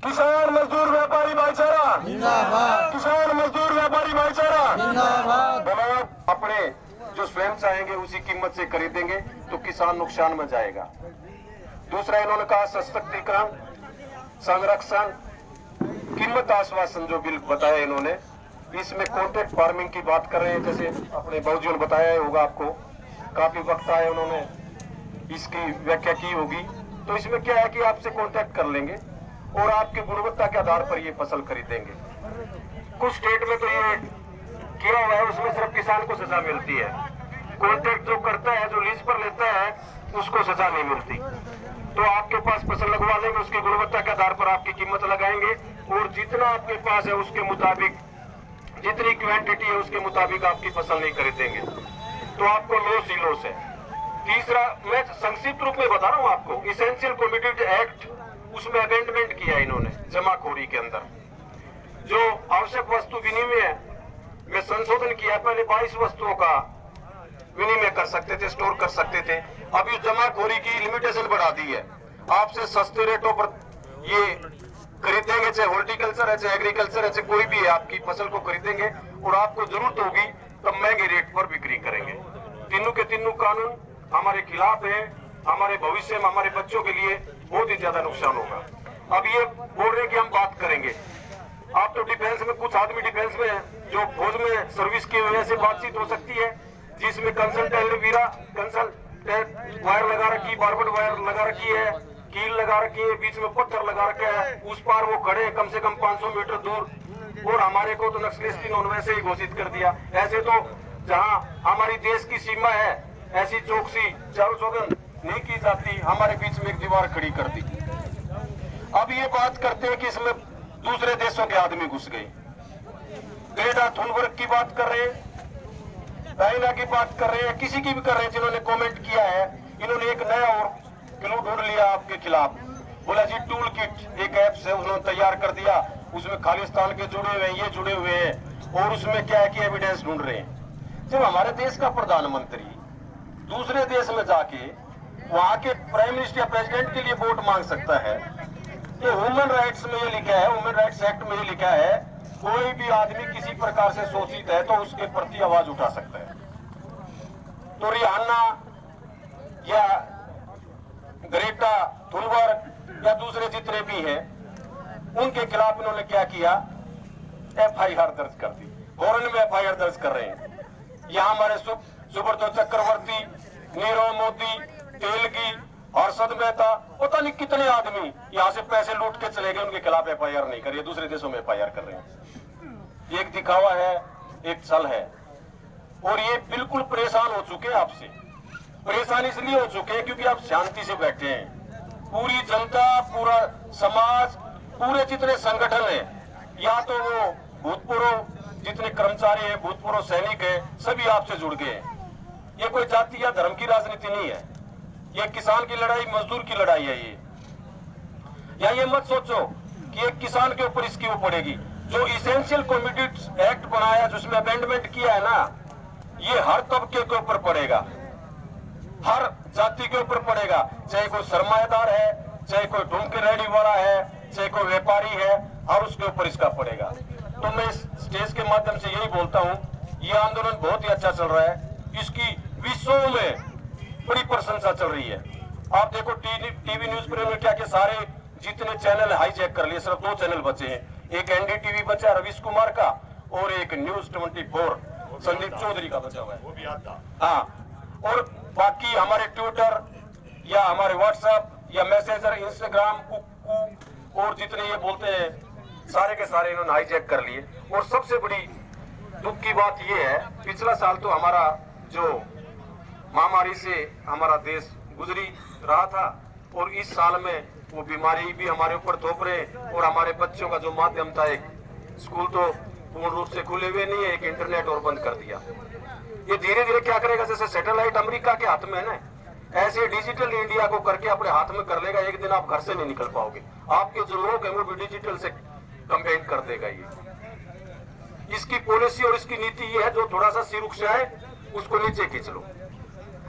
किसान मजदूर व्यापारी भाईचारा, किसान मजदूर व्यापारी भाईचारा धन्यवाद। अपने जो स्वयं चाहेंगे उसी कीमत से खरीदेंगे तो किसान नुकसान में जाएगा। दूसरा इन्होंने कहा सशक्तिकरण, संरक्षण, कीमत आश्वासन जो बिल बताया इन्होंने, इसमें कॉन्ट्रैक्ट फार्मिंग की बात कर रहे हैं। जैसे अपने बाबूजी ने बताया होगा आपको, काफी वक्त आया, उन्होंने इसकी व्याख्या की होगी। तो इसमें क्या है कि आपसे कॉन्ट्रैक्ट कर लेंगे और आपकी गुणवत्ता के आधार पर ये फसल खरीदेंगे। कुछ स्टेट में तो ये किया हुआ है, उसमें सिर्फ किसान को सजा मिलती है। कॉन्ट्रैक्ट जो करता है, जो लीज पर लेता है, उसको सजा नहीं मिलती। तो आपके पास फसल लगवा लेंगे, उसकी गुणवत्ता के आधार पर आपकी कीमत लगाएंगे और जितना आपके पास है उसके मुताबिक, जितनी क्वांटिटी है उसके मुताबिक आपकी फसल नहीं खरीदेंगे। तो आपको लॉस ही लॉस है। तीसरा, मैं संक्षिप्त रूप में बता रहा हूँ आपको, इसेंशियल कमोडिटी एक्ट, उसमें अमेंडमेंट किया इन्होंने जमाखोरी के अंदर। जो आवश्यक वस्तु विनिमय में संशोधन किया, पहले 22 वस्तुओं का विनिमय कर सकते थे, स्टोर कर सकते थे। अब ये जमाखोरी की लिमिटेशन बढ़ा दी है। आपसे सस्ते रेटों पर ये खरीदेंगे, चाहे हॉर्टिकल्चर है, चाहे एग्रीकल्चर है, चाहे कोई भी है, आपकी फसल को खरीदेंगे और आपको जरूरत होगी तब महंगे रेट पर बिक्री करेंगे। तीनों के तीनों कानून हमारे खिलाफ है। हमारे भविष्य में हमारे बच्चों के लिए बहुत ही ज्यादा नुकसान होगा। अब ये बोल रहे हैं कि हम बात करेंगे। आप तो डिफेंस में, कुछ आदमी डिफेंस में जो फौज में सर्विस की वजह से बातचीत हो सकती है, जिसमें कंसल्टेंट वायर लगा रखी, बारबेड वायर लगा रखी है, कील लगा रखी है, बीच में पत्थर लगा रखे है, उस पार वो खड़े कम से कम 500 मीटर दूर, और हमारे को तो नक्सलिस्ट इन्होंने वैसे ही घोषित कर दिया। ऐसे तो जहां हमारी देश की सीमा है, ऐसी चौकसी चारों चौगन नहीं की जाती, हमारे बीच में एक दीवार खड़ी कर दी। अब ये बात करते हैं कि इसमें दूसरे देशों के आदमी घुस गए। ग्रेटा थुनबर्ग की बात कर रहे हैं, डायना की बात कर रहे हैं, किसी की भी कर रहे हैं जिन्होंने कमेंट किया है, इन्होंने एक नया और क्लू ढूंढ लिया आपके खिलाफ। बोला जी टूल किट एक ऐप से उन्होंने तैयार कर दिया, उसमें खालिस्तान के जुड़े हुए हैं, ये जुड़े हुए हैं, और उसमें क्या है कि एविडेंस ढूंढ रहे हैं। जब हमारे देश का प्रधानमंत्री दूसरे देश में जाके वहां के प्राइम मिनिस्टर या प्रेसिडेंट के लिए वोट मांग सकता है, ये ह्यूमन राइट्स में ये लिखा है, ह्यूमन राइट्स एक्ट में ये लिखा है, कोई भी आदमी किसी प्रकार से शोषित है तो उसके प्रति आवाज उठा सकता है। तो रिहाना या ग्रेटा थुनबर्ग या दूसरे जितने भी हैं, उनके खिलाफ इन्होंने क्या किया, FIR दर्ज कर दी, फौरन में FIR दर्ज कर रहे हैं। यहाँ हमारे सुब्रतो चक्रवर्ती, नीरव मोदी, तेलगी, हर्षद मेहता, पता नहीं कितने आदमी यहाँ से पैसे लूट के चले गए, उनके खिलाफ FIR नहीं करिए, दूसरे देशों में FIR कर रहे हैं। एक दिखावा है, एक छल है, और ये बिल्कुल परेशान हो चुके हैं आपसे। परेशान इसलिए हो चुके हैं क्योंकि आप शांति से बैठे हैं। पूरी जनता, पूरा समाज, पूरे जितने संगठन है, या तो वो भूतपूर्व जितने कर्मचारी हैं, भूतपूर्व सैनिक हैं, सभी आपसे जुड़ गए हैं। ये कोई जाति या धर्म की राजनीति नहीं है, ये किसान की लड़ाई, मजदूर की लड़ाई है। ये या ये मत सोचो कि एक किसान के ऊपर इसकी वो पड़ेगी। जो इसेंशियल कमोडिटीज एक्ट बनाया, जिसमें अमेंडमेंट किया है ना, ये हर तबके के ऊपर पड़ेगा, हर जाति के ऊपर पड़ेगा, चाहे कोई सरमाएदार है, चाहे कोई ढूंढ के रेडी वाला है, चाहे कोई व्यापारी है, और उसके ऊपर इसका पड़ेगा। तो मैं इस स्टेज के माध्यम से यही बोलता हूँ, ये आंदोलन बहुत ही अच्छा चल रहा है, इसकी विश्व में बड़ी प्रशंसा चल रही है। आप देखो टीवी न्यूज प्रेम में क्या कि सारे जितने चैनल हाईजैक कर लिए, सिर्फ 2 चैनल बचे हैं, एक NDTV बचा रवीश कुमार का, और एक न्यूज 24 संदीप चौधरी का बचा हुआ है, वो भी आता। हाँ, और बाकी हमारे ट्विटर या हमारे व्हाट्सएप या मैसेजर, इंस्टाग्राम, कुकू और जितने ये बोलते हैं, सारे के सारे इन्होंने हाईजैक कर लिए। और सबसे बड़ी दुख की बात ये है, पिछला साल तो हमारा जो महामारी से हमारा देश गुजरी रहा था, और इस साल में वो बीमारी भी हमारे ऊपर थोप रहे, और हमारे बच्चों का जो माध्यम था, एक स्कूल तो पूर्ण रूप से खुले हुए नहीं है, एक इंटरनेट और बंद कर दिया। ये धीरे धीरे क्या करेगा, जैसे सैटेलाइट अमेरिका के हाथ में है ना, ऐसे डिजिटल इंडिया को करके अपने हाथ में कर लेगा। एक दिन आप घर से नहीं निकल पाओगे, आपके जो लोग हैं वो भी डिजिटल से कंपेयर कर देगा। ये इसकी पॉलिसी और इसकी नीति ये है, जो थोड़ा सा सिर उठ जाए उसको नीचे खींच लो।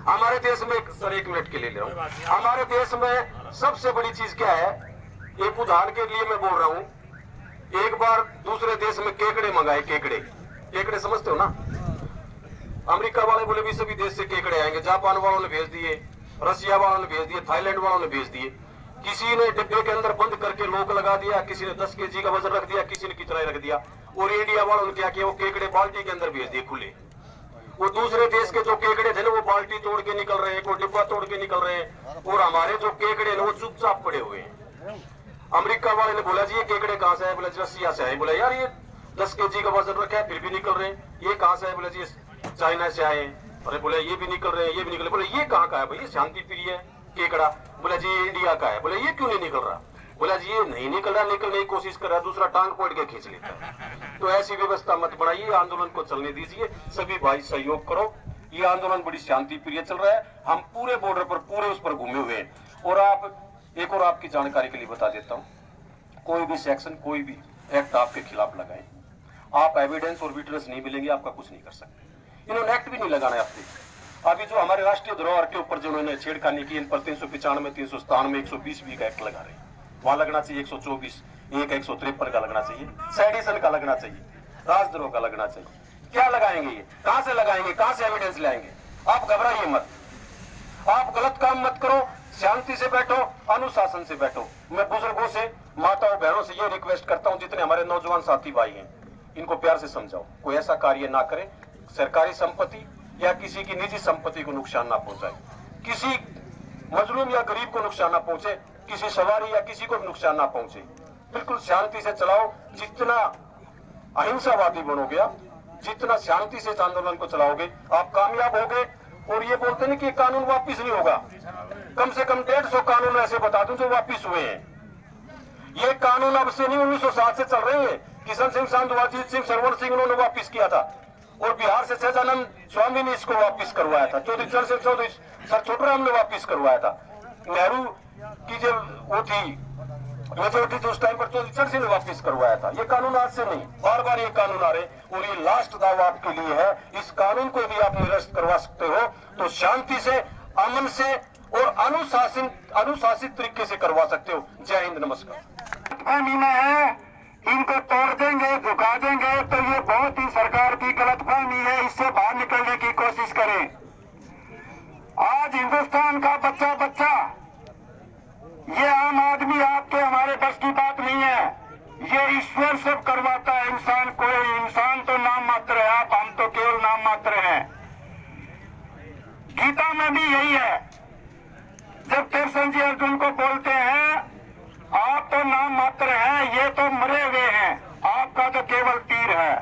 हमारे देश में, सर 1 मिनट के लिए ले रहा हूँ, हमारे देश में सबसे बड़ी चीज क्या है, एक उदाहरण के लिए मैं बोल रहा हूँ, एक बार दूसरे देश में केकड़े मंगाए, केकड़े समझते हो ना, अमेरिका वाले बोले भी सभी देश से केकड़े आएंगे, जापान वालों ने भेज दिए, रसिया वालों ने भेज दिए, थाईलैंड वालों ने भेज दिए। किसी ने डिब्बे के अंदर बंद करके लॉक लगा दिया, किसी ने 10 kg का वजन रख दिया, किसी ने कितना ही रख दिया, और इंडिया वालों ने क्या किया, वो केकड़े बाल्टी के अंदर भेज दिए खुले। वो दूसरे देश के जो केकड़े थे ना, वो बाल्टी तोड़ के निकल रहे हैं, कोई डिब्बा तोड़ के निकल रहे हैं, और हमारे जो केकड़े हैं वो चुपचाप पड़े हुए हैं। अमेरिका वाले ने बोला जी ये केकड़े कहाँ से आए, बोला रसिया से आए। बोला यार ये 10 kg का वजन रखा है फिर भी निकल रहे हैं, ये कहाँ से आए, बोला जी चाइना से आए। अरे बोले ये भी निकल रहे हैं, ये भी निकल, बोले ये कहाँ का है भाई, ये शांति प्रिय है केकड़ा। बोला जी ये इंडिया का है। बोले ये क्यों नहीं निकल रहा, बोला जी ये नहीं निकल रहा, निकलने की कोशिश कर रहा है, दूसरा टांग पकड़ के खींच लेता है। तो ऐसी व्यवस्था मत बनाइए, आंदोलन को चलने दीजिए, सभी भाई सहयोग करो। ये आंदोलन बड़ी शांति प्रिय चल रहा है, हम पूरे बॉर्डर पर पूरे उस पर घूमे हुए हैं। और आप एक और आपकी जानकारी के लिए बता देता हूँ, कोई भी सेक्शन, कोई भी एक्ट आपके खिलाफ लगाए, आप एविडेंस और विटनेस नहीं मिलेंगे, आपका कुछ नहीं कर सकते। इन्होंने एक्ट भी नहीं लगाना है आपसे। अभी जो हमारे राष्ट्रीय धरोहर के ऊपर जो उन्होंने छेड़खानी की, इन पर 395, 397, 120 भी का एक्ट लगा रहे हैं। वहां लगना चाहिए 124, 153 का लगना चाहिए, सेडिशन का लगना चाहिए, राजद्रोह का लगना चाहिए। क्या लगाएंगे ये, कहां से लगाएंगे, कहां से एविडेंस लाएंगे? आप घबराइए मत, आप गलत काम मत करो, शांति से बैठो, अनुशासन से बैठो। मैं बुजुर्गों से, माताओं बहनों से ये रिक्वेस्ट करता हूँ, जितने हमारे नौजवान साथी भाई हैं, इनको प्यार से समझाओ, कोई ऐसा कार्य ना करे, सरकारी संपत्ति या किसी की निजी संपत्ति को नुकसान ना पहुंचाए, किसी मजलूम या गरीब को नुकसान ना पहुंचे, किसी सवारी या किसी को भी नुकसान ना पहुंचे। बिल्कुल शांति से चलाओ। जितना अहिंसावादी बनोगे आप, जितना शांति से इस आंदोलन को चलाओगे, आप कामयाब होगे। और ये बोलते नहीं कि कानून वापिस नहीं होगा, कम से कम 150 कानून ऐसे बता दूं जो वापिस हुए हैं। ये कानून अब से नहीं 1960 से चल रहे हैं, किशन सिंह संधू, अजीत सिंह, सरवण सिंह उन्होंने वापिस किया था, और बिहार से सहजानंद स्वामी ने इसको वापिस करवाया था, चौधरी चरण सिंह चौधरी सर छोटूराम ने वापिस करवाया था। नेहरू की जब वो थी मेजोरिटी थी उस टाइम पर चौधरी चरण सिंह ने वापिस करवाया था। ये कानून आज से नहीं, बार बार ये कानून आ रहे, और ये लास्ट दावा आपके लिए है। इस कानून को भी आप निरस्त करवा सकते हो तो शांति से, अमन से और अनुशासित तरीके से करवा सकते हो। जय हिंद, नमस्कार। फहमी में है, इनको तोड़ देंगे, झुका देंगे, तो ये बहुत ही सरकार की गलतफहमी है। इससे बाहर निकलने की कोशिश करें। आज हिंदुस्तान का बच्चा बच्चा, ये आम आदमी आपके हमारे बस की बात नहीं है, ये ईश्वर सब करवाता है। इंसान, कोई इंसान तो नाम मात्र है, आप हम तो केवल नाम मात्र हैं। गीता में भी यही है, जब कृष्ण जी अर्जुन को बोलते हैं आप तो नाम मात्र हैं, ये तो मरे हुए हैं, आपका तो केवल तीर है।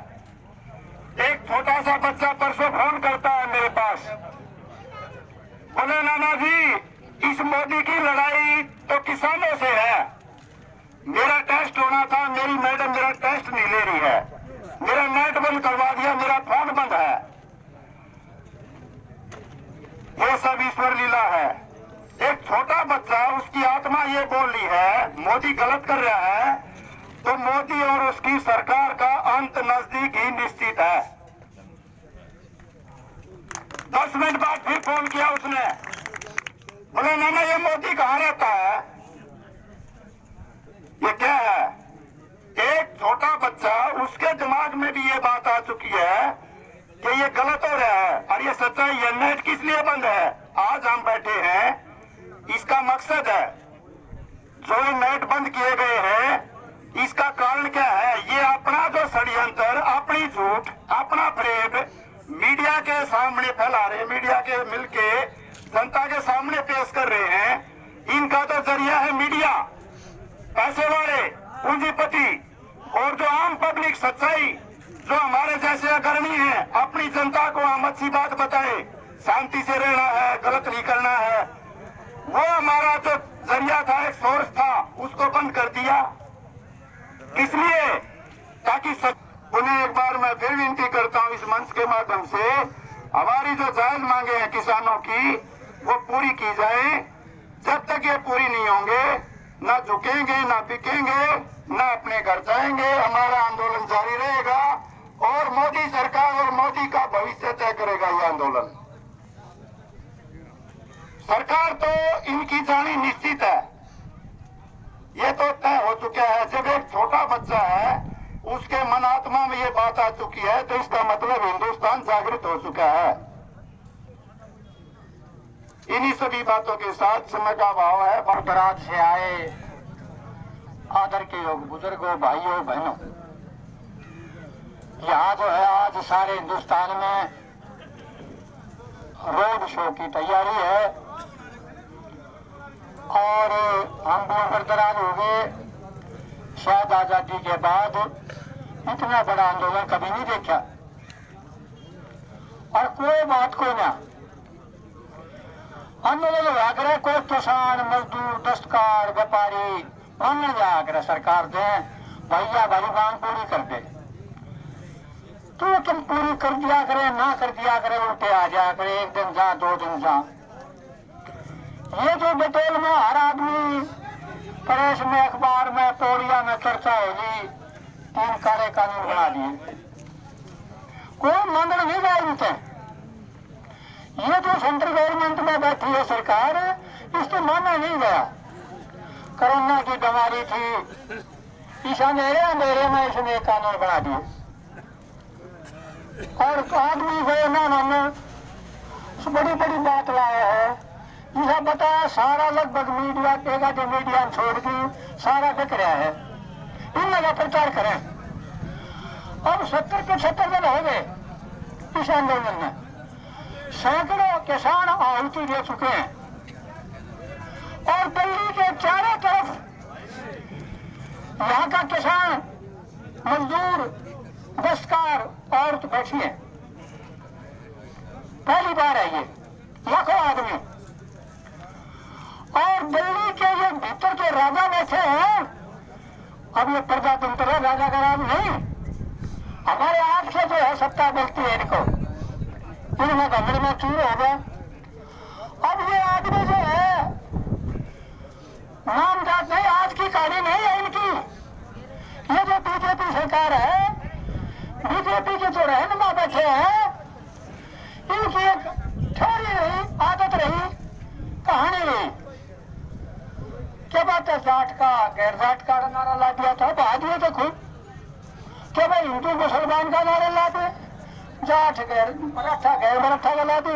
एक छोटा सा बच्चा परसों फोन करता है मेरे पास, बोले नाना जी इस मोदी की लड़ाई तो किसानों से है, मेरा टेस्ट होना था, मेरी मैडम मेरा टेस्ट नहीं ले रही है, मेरा नेट बंद करवा दिया, मेरा फोन बंद है। ये सब ईश्वर लीला है। एक छोटा बच्चा, उसकी आत्मा ये बोल रही है मोदी गलत कर रहा है, तो मोदी और उसकी सरकार का अंत नजदीक ही निश्चित है। 10 मिनट बाद फिर फोन किया उसने, बोले नाना ये मोदी कहाँ रहता है, ये क्या है। एक छोटा बच्चा, उसके दिमाग में भी ये बात आ चुकी है कि ये गलत हो रहा है और ये सच्चाई है। नेट किस लिए बंद है? आज हम बैठे हैं, इसका मकसद है, जो ये नेट बंद किए गए हैं इसका कारण क्या है? ये अपना जो षड्यंत्र, अपनी झूठ, अपना फ्रेब मीडिया के सामने फैला रहे, मीडिया के मिलके जनता के सामने पेश कर रहे हैं। इनका तो जरिया है मीडिया, पैसे वाले, पूंजीपति, और जो आम पब्लिक, सच्चाई, जो हमारे जैसे अग्रणी हैं, अपनी जनता को हम अच्छी बात बताए, शांति से रहना है, गलत नहीं करना है, वो हमारा जो जरिया था, एक सोर्स था, उसको बंद कर दिया। इसलिए ताकि उन्हें एक बार मैं फिर विनती करता हूं इस मंच के माध्यम से, हमारी जो जायज मांगे हैं किसानों की, वो पूरी की जाए। जब तक ये पूरी नहीं होंगे, ना झुकेंगे, ना बिकेंगे, ना अपने घर जाएंगे, हमारा आंदोलन जारी रहेगा और मोदी सरकार और मोदी का भविष्य तय करेगा ये आंदोलन। सरकार तो इनकी जानी निश्चित है, ये तो तय हो चुका है। जब एक छोटा बच्चा है, उसके मन आत्मा में ये बात आ चुकी है, तो इसका मतलब हिंदुस्तान जागृत हो चुका है। इन्हीं सभी बातों के साथ समय का अभाव है। दूर दराज से आए आदर के योग बुजुर्गों, भाइयों, बहनों, यहाँ जो है आज सारे हिंदुस्तान में रोड शो की तैयारी है और हम दूर दराज हो गए। शायद आजादी के बाद इतना बड़ा आंदोलन कभी नहीं देखा, और कोई बात को ना आंदोलन आग्रह, कोई किसान, मजदूर, दस्तकार, व्यापारी मांगने आग्रह सरकार दे, भैया भाई मांग पूरी कर दे, तो तुम पूरी कर दिया करे, ना कर दिया करे, उल्टे आ जाया करे, एक दिन जा, 2 दिन जा। ये जो डिटेल में हर आदमी प्रेस में, अखबार में, पोलिया में चर्चा होगी, 3 काले कानून बना दिए, कोई मांगने नहीं जाए उनसे। ये जो सेंट्रल गवर्नमेंट में बैठी है सरकार, इसको माना नहीं गया। कोरोना की बीमारी थी, इस अंधेरे में इसने कानून बना दिए, और आदमी को ना मानो, बड़ी बड़ी बात लाया है। यह बताया सारा लगभग मीडिया केगा जो मीडिया छोड़ दी, सारा बिक रहा है, इन लगा प्रचार करें। अब 70-75 दिन हो गए इस आंदोलन में, सैकड़ों किसान आहुति दे चुके हैं, और दिल्ली के चारों तरफ यहाँ का किसान, मजदूर, दस्तकार, औरत बैठी है। पहली बार है ये, लाखों आदमी, और दिल्ली के ये भीतर के राजा बैठे हैं, अब ये प्रजातंत्र है, राजा का राज नहीं। हमारे आपसे जो है सत्ता मिलती है इनको, इनमें घमंड में चूर हो गया। अब ये आदमी जो है नाम जात नहीं, आज की कहानी नहीं है इनकी। ये जो बीजेपी सरकार है, बीजेपी के जो रहनुमा बैठे हैं, इनकी एक थोड़ी रही आदत रही, कहानी रही। क्या बात है, जाट का गैर जाट का नारा ला दिया था, बाद में तो खुद क्या भाई हिंदू मुसलमान का नारा ला दे, जाट गैर मराठा गैर मराठा का ला दे।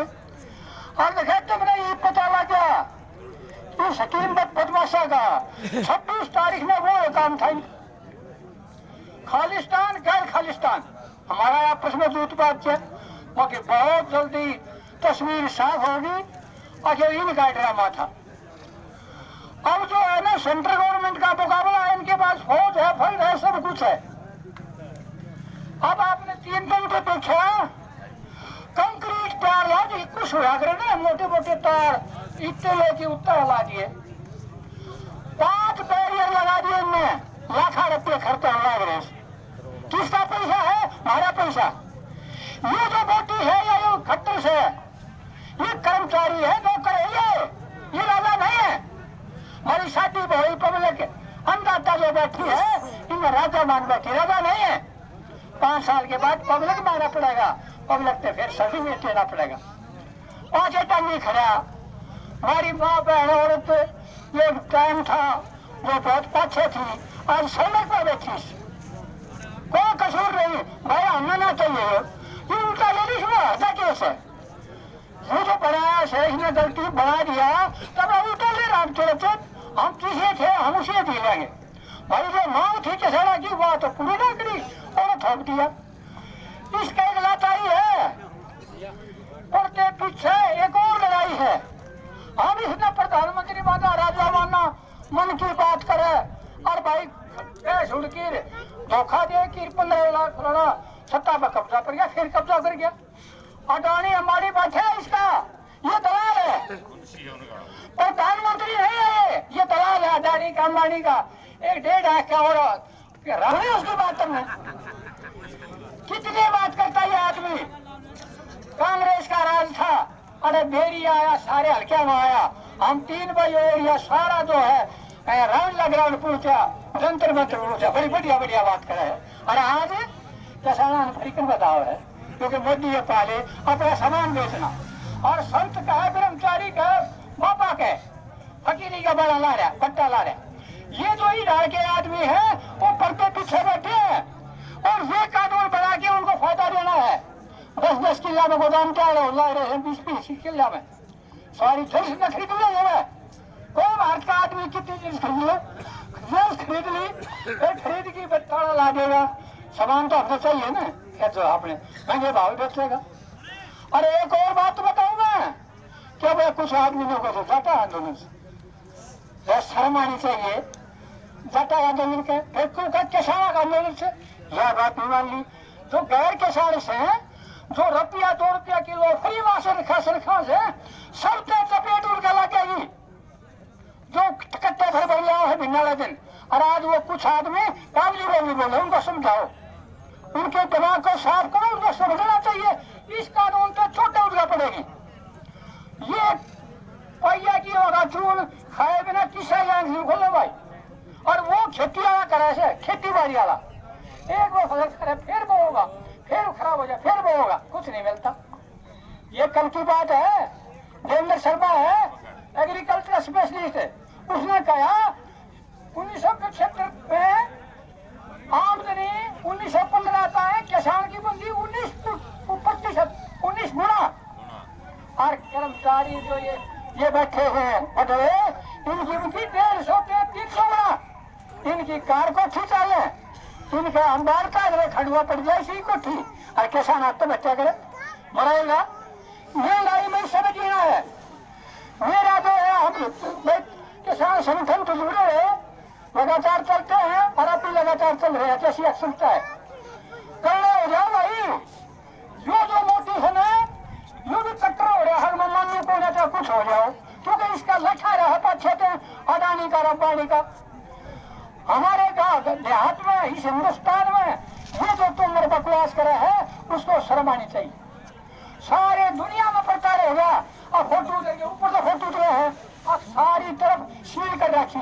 और देखा तुमने ये पता लगा कि शकीम बदमाशा का 26 तारीख में वो काम था, खालिस्तान गैर खालिस्तान, हमारा आपस में दूत बात है, बाकी बहुत जल्दी तस्वीर साफ होगी। और इनका ड्रामा था। अब जो है ना सेंट्रल गवर्नमेंट का मुकाबला है, इनके पास फौज है, फंड है, सब कुछ है। अब आपने 3 दिन के पीछे कंक्रीट तार ला दी, कुछ हुआ करे ना, मोटे मोटे तार इतने लेके उत्तर ला दिए, 5 बैरियर लगा दिए इनने, लाखों रुपये खर्चा लग रहे। किसका पैसा है? हमारा पैसा। ये जो बोटी है ये खट्टर से, ये कर्मचारी है, नौकर है, ये राजा नहीं है। हमारी शादी भाई पब्लिक अंदाता जो बैठी है, इनमें राजा मान बैठी, राजा नहीं है। 5 साल के बाद पब्लिक माना पड़ेगा, पब्लिक ने फिर सर्टिफिकेट देना पड़ेगा। 5 टंगी खड़ा, हमारी माँ बहन औरत ये टाइम था जो बहुत पीछे थी, आज सड़क पर बैठी, कोई कसूर नहीं भाई, हमें ना चाहिए। ये उनका ये नहीं सुना था केस है, वो जो बनाया शेख ने गलती बना दिया, तब उल्टा ले राम चले, हम किसे थे, हम उसे भी लेंगे। भाई जो मांग थी किसाना की, वह तो पूरी ना करी और थोप दिया। इसका एक लाचारी है, और के पीछे एक और लड़ाई है। हम इसने प्रधानमंत्री माना, राजा माना, मन की बात करे, और भाई छोड़ के धोखा दे कि 15 लाख फलाना सत्ता पर कब्जा कर गया, फिर कब्जा कर गया। अडानी हमारी बात है, इसका ये दलाल है, प्रधानमंत्री नहीं है ये दलाल है अडानी का, अंबानी का। 1.5 लाख का और रहे उसकी बात में कितनी बात करता है ये आदमी। कांग्रेस का राज था, अरे बेरी आया, सारे हल्के में आया, हम 3 बजे और यह सारा जो है राउंड लग राउंड पूछा, जंतर मंत्र पूछा, बड़ी बढ़िया बढ़िया बात करे है। अरे आज किसान अफ्रीकन बताओ है, क्योंकि मोदी ये पहले अपना सामान बेचना, और संत का है, ब्रह्मचारी का, बाबा के फकीरी का बड़ा ला रहा, पट्टा ला रहा। ये जो इधर के आदमी है वो पर्दे पीछे बैठे हैं, और ये कानून बना के उनको फायदा देना है। 10-10 किला में गोदाम क्या ला रहे हैं, 20-20 किला में सारी चीज न खरीद ले। कोई भारत का आदमी कितनी चीज खरीद लो, खरीद ली, खरीद की ताला ला देगा। सामान तो हमको चाहिए ना, क्या जो आपने महंगे भाव बेचेगा। और एक और बात बताऊं मैं, क्या भाई कुछ आदमियों को तो जाटा आंदोलन से शर्म आनी चाहिए, जाटा आंदोलन के, फिर क्यों का किसान आंदोलन से यह बात नहीं मान ली। जो गैर किसान से हैं, जो रुपया 2 रुपया किलो फ्री वहां से रखा से सब चपेट उनका लगेगी, जो कट्टे भर भर लिया है भिन्ना दिन। और आज वो कुछ आदमी काबली बोली बोले, उनको समझाओ, उनके दिमाग को साफ करो, उनको समझना चाहिए इस कानून पे छोटे उठना पड़ेगी। ये पैया की होगा चून खाए बिना किसा नहीं खोले भाई। और वो खेती वाला करे से, खेती बाड़ी वाला एक बार फसल करे, फिर वो होगा, फिर खराब हो जाए, फिर वो होगा, कुछ नहीं मिलता। ये कल की बात है, देवेंद्र शर्मा है एग्रीकल्चर स्पेशलिस्ट, उसने कहा 1975 में आमदनी 1915 आता है, किसान की बंदी 19% 19 गुना। और कर्मचारी जो ये बैठे हैं बटवे, इनकी उनकी 150 300 गुना। इनकी कार कोठी चाले, इनका अंबार का खड़ुआ पड़ जाए इसी कोठी, और किसान आत्महत्या करे, मरेगा। महंगाई में सब जीना है। मेरा जो है, हम किसान संगठन तो जुड़े हैं, लगातार चलते हैं, और अब भी लगातार चल रहे हैं, जैसी सुनता है करने हो जाओ भाई। जो मोटिवेशन है यो भी कट्टर हो रहा है, मानने को ना चाहे कुछ हो जाओ, क्योंकि इसका लखा रहा पाछे थे अडानी का, रब्बानी का। हमारे गांव देहात में, इस हिंदुस्तान में ये जो तुमने बकवास करा है उसको शर्म आनी चाहिए। सारे दुनिया में प्रचार हो गया और फोटो देंगे, ऊपर से फोटो उतरे हैं और सारी तरफ सील कर रखी।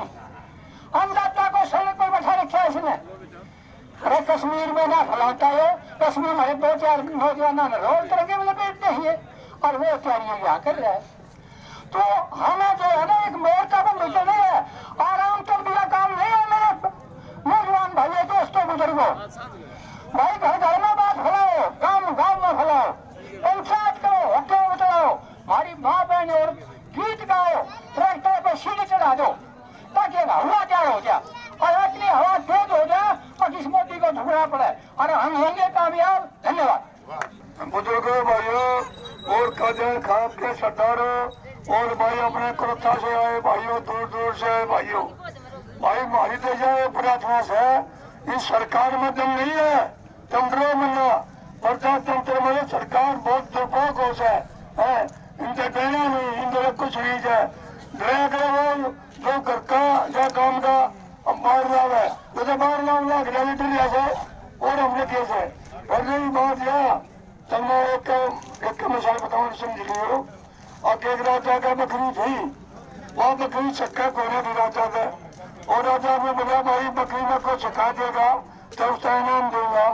अन्नदाता को सड़क पर बैठा रखा है इसने। अरे कश्मीर में ना फैलाता है, कश्मीर में 2-4 नौजवानों ने रोल तरंगे में लपेटते हैं और वो तैयारियां यहाँ कर रहा है। तो हमें जो है ना एक मोर्चा बंद तो नहीं है, आराम कर दिया काम नहीं है मेरे नौजवान भाइयों दोस्तों बुजुर्गों। भाई घर घर में बात फैलाओ, गाँव गाँव में फैलाओ, पंचायत करो, हटो बतलाओ, हमारी माँ बहन और गीत गाओ, ट्रैक्टर पर सीढ़ी चढ़ा दो ताकि हवा तैयार हो जाए और इतनी हवा तेज हो जाए और इस मोदी को झुकना पड़े और हम होंगे कामयाब। धन्यवाद। बुजुर्गों, भाइयों और खजान खाप के सरदारों और भाई अपने कोलकाता से आए भाइयों, दूर दूर से आए भाइयों, भाई हमारी तो यह प्रयास है, इस सरकार में दम नहीं है, तुम डरो मना। प्रजातंत्र में सरकार बहुत दुर्भाग्य है, इनके देना नहीं, इनके कुछ नहीं है। डरा करो जो घर का या काम का बाहर लाभ है, तो बाहर लाभ लाख डर से और हमने कैसे और नहीं बात यह तुमने एक मिसाल बताऊं समझ लियो। और एक राजा का बकरी थी, वह बकरी चक्का कोने की राजा का, और राजा ने बोला भाई बकरी में को चका देगा तो उसका इनाम दूंगा।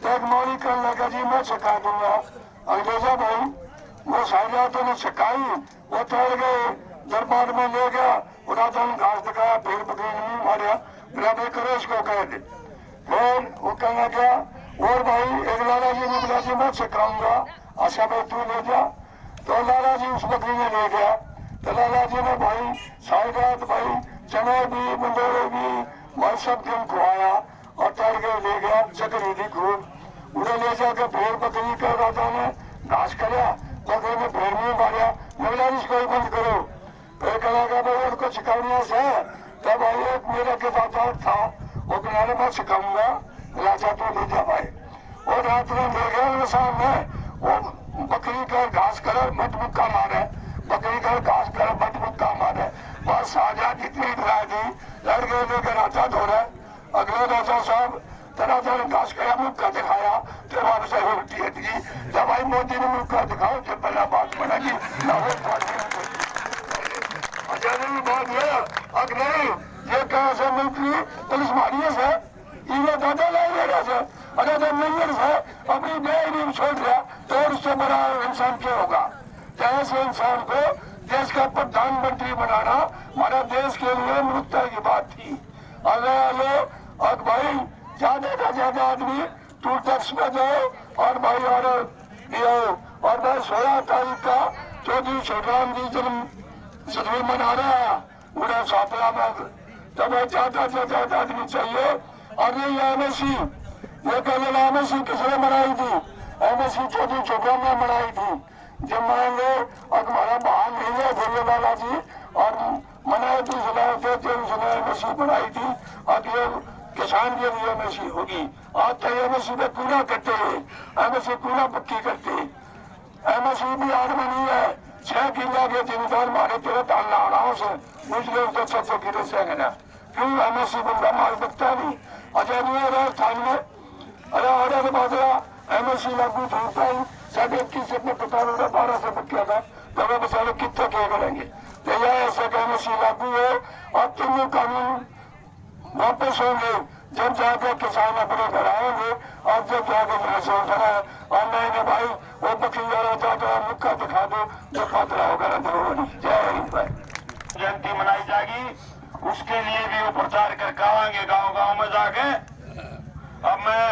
तो एक मौली करने लगा जी मैं चका दूंगा। अंग्रेजा भाई वो साझा तो ने चकाई, वो तोड़ गए, दरबार में ले गया, वो राजा ने घास दिखाया, फिर बकरी ने मुंह मारा, बराबर करो इसको कह दे। फिर वो कहना क्या और भाई एक लाला जी ने बोला जी मैं चकाऊंगा, अच्छा भाई तू ले जा। तो लाला जी उस बकरी में ले गया। तो लाला जी ने भाई सारी रात भाई चने भी मंडोरे भी भाई सब दिन खुआया और तैर के ले गया, चकरी थी खूब। उन्हें ले जाकर फिर बकरी का राजा ने घास कराया, बकरी ने फिर मुंह मारा, नगला इसको ही बंद करो। फिर कहा भाई उनको सिखाने से तब भाई एक मेरा के बाजार था, वो किनारे मैं सिखाऊंगा, राजा तो ले जा भाई। और रात में ले गया सामने, वो बकरी का घास कर मत मुक्का मारे, बकरी का घास कर मत मुक्का मारे, बस साझा जितनी डरा दी लड़के लेकर राजा धो रहे। अगले राजा साहब राजा ने घास कराया, मुक्का दिखाया, तो वहां से उल्टी हटी। जब भाई मोदी ने मुक्का दिखाओ तो पहला बात बनेगी बात है। अब नहीं ये कहा से मिलिट्री पुलिस मारिए से इन्हें दादा लाइए से, अगर जब नहीं से अपनी बेईमान छोड़ दिया तो उससे बड़ा इंसान क्या होगा। ऐसे इंसान को देश का प्रधानमंत्री बनाना हमारे देश के लिए मृत्यु की बात थी। अब भाई ज्यादा से ज्यादा आदमी टू टैक्स में जाओ और भाई और भाई 16 तारीख का चौधरी शिवराम जी जन्म सदवी मना रहा है उन्हें सापला में, तो भाई ज्यादा से ज्यादा आदमी चाहिए। और ये एमएससी ये पहले एमएससी किसने मनाई थी, एमएससी चौधरी शिवराम ने मनाई थी। जब मनाएंगे और हमारा बहान नहीं है भोले लाला जी और मनाए थी सलाह थे उसने एमएससी बनाई थी। अब ये किसान के लिए एमएससी होगी। आज तो एमएससी पे पूरा करते हैं, एमएससी पूरा पक्की करते हैं। एमएससी भी आदमी नहीं है, 6 किला के जिम्मेदार मारे तेरे तालना आड़ाओं से मुझे उसके 600 किलो से कहना क्यों एमएससी बंदा मार सकता नहीं। अच्छा नहीं राजस्थान में अरे ऑर्डर बाजरा एमएससी लागू था ही 21.5 से 12 से बकिया था, तो वे बेचारे कितने क्या करेंगे। तो यह ऐसा एमएससी लागू है और तीनों कानून वापस होंगे जब जाकर किसान अपने घर आएंगे और जब जाकर पैसा उठा और नहीं भाई वो बकरी वाला जाता है मुक्का दिखा दो जो खतरा होगा जरूरी। जय हिंद भाई। जयंती मनाई जाएगी उसके लिए भी वो प्रचार करके आएंगे गांव गांव में जाके। अब मैं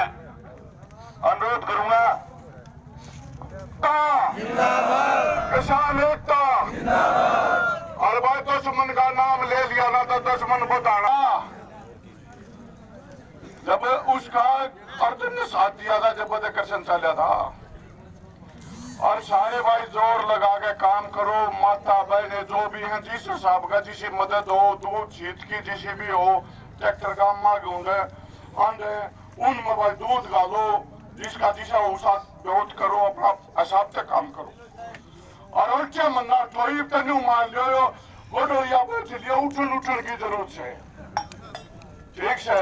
अनुरोध करूंगा किसान एकता और भाई दुश्मन का नाम ले लिया ना तो दुश्मन बताना। जब उसका अर्जुन ने साथ दिया था जब कृष्ण चला था और सारे भाई जोर लगा के काम करो, माता बहने जो भी हैं जिस हिसाब का जिसे मदद हो दूध जीत की जिसे भी हो ट्रैक्टर का मांग होंगे आंधे उनमें भाई दूध डालो जिसका जिसा उसा दूध करो अपना हिसाब से काम करो। और उल्टे मन्ना कोई तनु मान लो बोलो या बैठ लिया उठन उठन की जरूरत है। ठीक से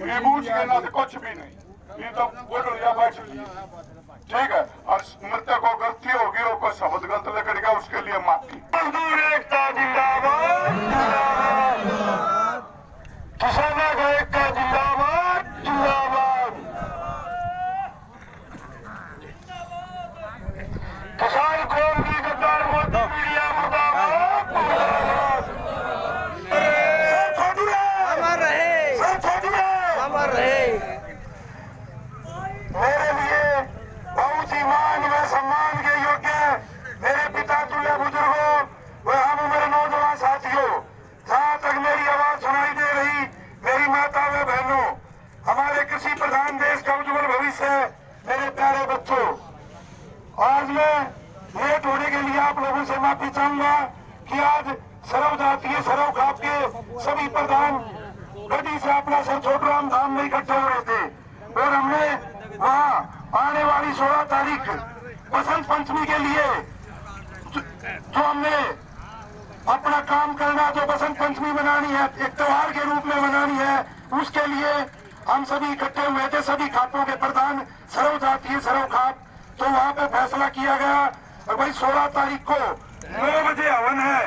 ये बूझ के ना तो कुछ भी नहीं, ये तो बोलो या बैठ लिए, ठीक है। और मृतक को गलती होगी और कोई शब्द गलत लगेगा उसके लिए माफी। मजदूर एकता जिंदाबाद, किसानों का एकता जिंदाबाद जिंदाबाद, किसान कौम की गद्दार मोदी मीडिया मुर्दाबाद मुर्दाबाद। अमर रहे, अमर रहे। मेरे लिए बहुत ही मान व सम्मान के योग्य मेरे पिता तुल्य बुजुर्गों व हम उम्र नौजवान साथियों, जहाँ तक मेरी आवाज सुनाई दे रही, मेरी माता व बहनों, हमारे कृषि प्रधान देश का उज्जवल भविष्य, मेरे प्यारे बच्चों, आज मैं लेट होने के लिए आप लोगों से माफी चाहूंगा कि आज सरव जातीय सरव खाप के सभी प्रधान गड्डी से अपना सर छोटराम धाम में इकट्ठे हुए थे और हमने वहाँ आने वाली 16 तारीख बसंत पंचमी के लिए जो हमने अपना काम करना, जो बसंत पंचमी मनानी है, एक त्योहार के रूप में मनानी है, उसके लिए हम सभी इकट्ठे हुए थे, सभी खापों के प्रधान सरव जातीय सरव खाप। तो वहाँ पे फैसला किया गया और भाई 16 तारीख को 9 बजे हवन है,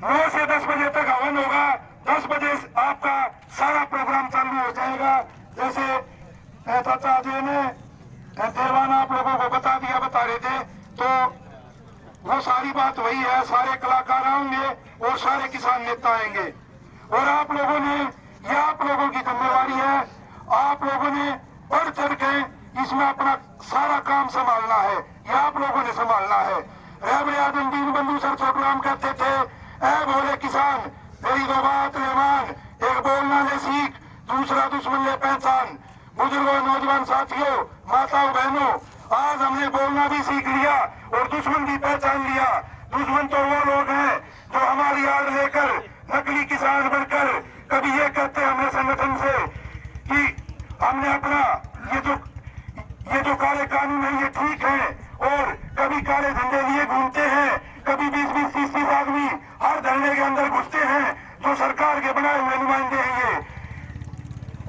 9 से 10 बजे तक हवन होगा, 10 बजे आपका सारा प्रोग्राम चालू हो जाएगा। जैसे चाचा जी ने देवाना आप लोगों को बता रहे थे, तो वो सारी बात वही है, सारे कलाकार आएंगे और सारे किसान नेता आएंगे और आप लोगों ने, ये आप लोगों की जिम्मेवारी है, आप लोगों ने बढ़ चढ़ के इसमें अपना सारा काम संभालना है, ये आप लोगों ने संभालना है। रहबर आजम दीन बंधु सर छोटराम कहते थे, ऐ भोले किसान मेरी दो बात ले मान, एक बोलना ले सीख, दूसरा दुश्मन ले पहचान। बुजुर्गों, नौजवान साथियों, माताओं बहनों, आज हमने बोलना भी सीख लिया और दुश्मन भी पहचान लिया। दुश्मन तो वो लोग हैं जो हमारी आड़ लेकर नकली किसान बनकर कभी ये कहते हैं हमें संगठन से कि हमने अपना ये जो काले कानून है ये ठीक है, और कभी काले झंडे लिए घूमते हैं, कभी 20-20, 30-30 आदमी हर धरने के अंदर घुसते हैं, जो सरकार के बनाए हुए नुमाइंदे हैं ये,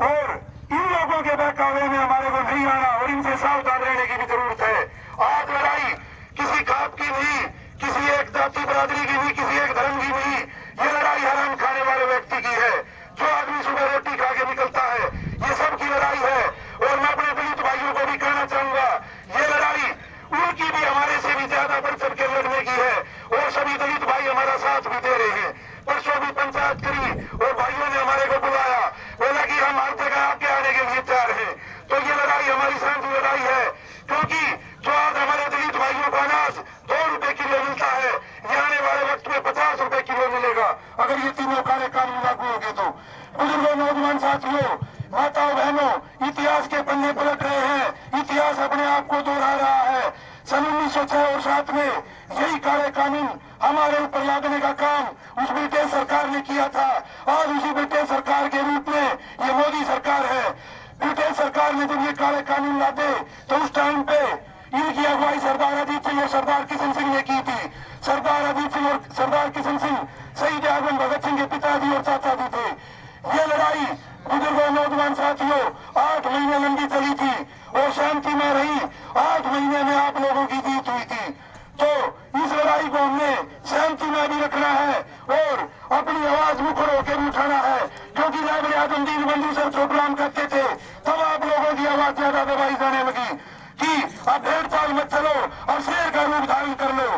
और इन लोगों के बहकावे में हमारे को नहीं आना और इनसे सावधान रहने की भी जरूरत है। आज लड़ाई किसी खाप की नहीं, किसी एक जाति बरादरी की नहीं, किसी एक धर्म की नहीं, ये लड़ाई हराम खाने वाले व्यक्ति की है। जो आदमी सुबह रोटी खा के निकलता है, ये सबकी लड़ाई है। और मैं अपने दलित भाइयों को भी कहना चाहूंगा, ये लड़ाई उनकी भी हमारे से भी ज्यादा बढ़ चढ़ के लड़ने की है और सभी दलित भाई हमारा साथ भी दे रहे हैं। परसों भी पंचायत करी और भाइयों ने हमारे को बुलाया, बोला कि हम हर जगह आगे आने के लिए तैयार हैं। तो ये लड़ाई हमारी साझी लड़ाई है, क्योंकि जो आज हमारे दलित भाइयों को अनाज 2 रुपए किलो मिलता है, ये आने वाले वक्त में 50 रुपए किलो मिलेगा अगर ये तीनों काले कानून लागू होंगे तो। बुजुर्गों, नौजवान साथियों, माताओं बहनों, इतिहास के पन्ने पलट रहे हैं, इतिहास अपने आप को दोहरा रहा है। सन 1906 और 7 में यही काले कानून हमारे ऊपर लादने का काम उस ब्रिटिश सरकार ने किया था। आज उसी ब्रिटिश सरकार के रूप में ये मोदी सरकार है। ब्रिटिश सरकार ने जब ये काले कानून लादे तो उस टाइम पे इनकी अगुवाई सरदार अजीत सिंह और सरदार किशन सिंह ने की थी। सरदार अजीत सिंह और सरदार किशन सिंह शहीद आजम भगत सिंह के पिताजी और चाचा जी थे। ये लड़ाई बुजुर्गों, नौजवान साथियों 8 महीने लंबी चली थी और शांति में रही। 8 महीने में आप लोगों की जीत हुई थी। तो इस लड़ाई को हमने शांति में भी रखना है और अपनी आवाज मुखर होकर उठाना है, क्योंकि रहबर आजम दीन बंधु सर छोटराम कहते थे, तब आप लोगों की आवाज ज्यादा दबाई जाने लगी कि अब 1.5 साल मत चलो और शेर का रूप धारण कर लो।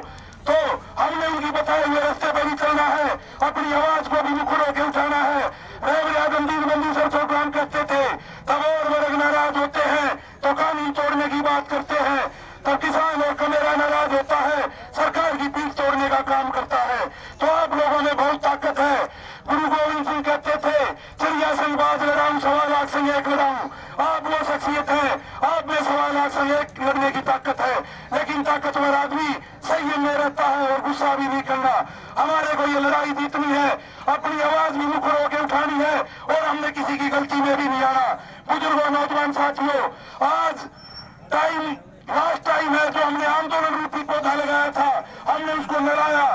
तो हमने उनकी बताए हुए रास्ते पर भी चलना है, अपनी आवाज को भी मुखर होकर उठाना है। रहबर आजम दीन बंधु सर छोटराम कहते थे, तब और वर्ग नाराज होते हैं तो कानून तोड़ने की बात करते हैं, तब किसान और कमेरा नाराज होता है, सरकार की पीठ तोड़ने का काम करता है। तो आप लोगों में बहुत ताकत है। गुरु गोविंद सिंह कहते थे, चिड़िया संग बाज लड़ाऊं, 1.25 लाख संग एक लड़ाऊं। आप वो शख्सियत है, आप में 1.25 लाख संग एक लड़ने की ताकत है, लेकिन ताकतवर आदमी संयम में रहता है और गुस्सा भी नहीं करना। हमारे को ये लड़ाई जीतनी है, अपनी आवाज भी मुखर होकर उठानी है और हमने किसी की गलती में भी नहीं आना। बुजुर्गों, नौजवान साथियों, आज लास्ट टाइम है जो हमने आंदोलन रूपी पौधा लगाया था, हमने उसको लड़ाया।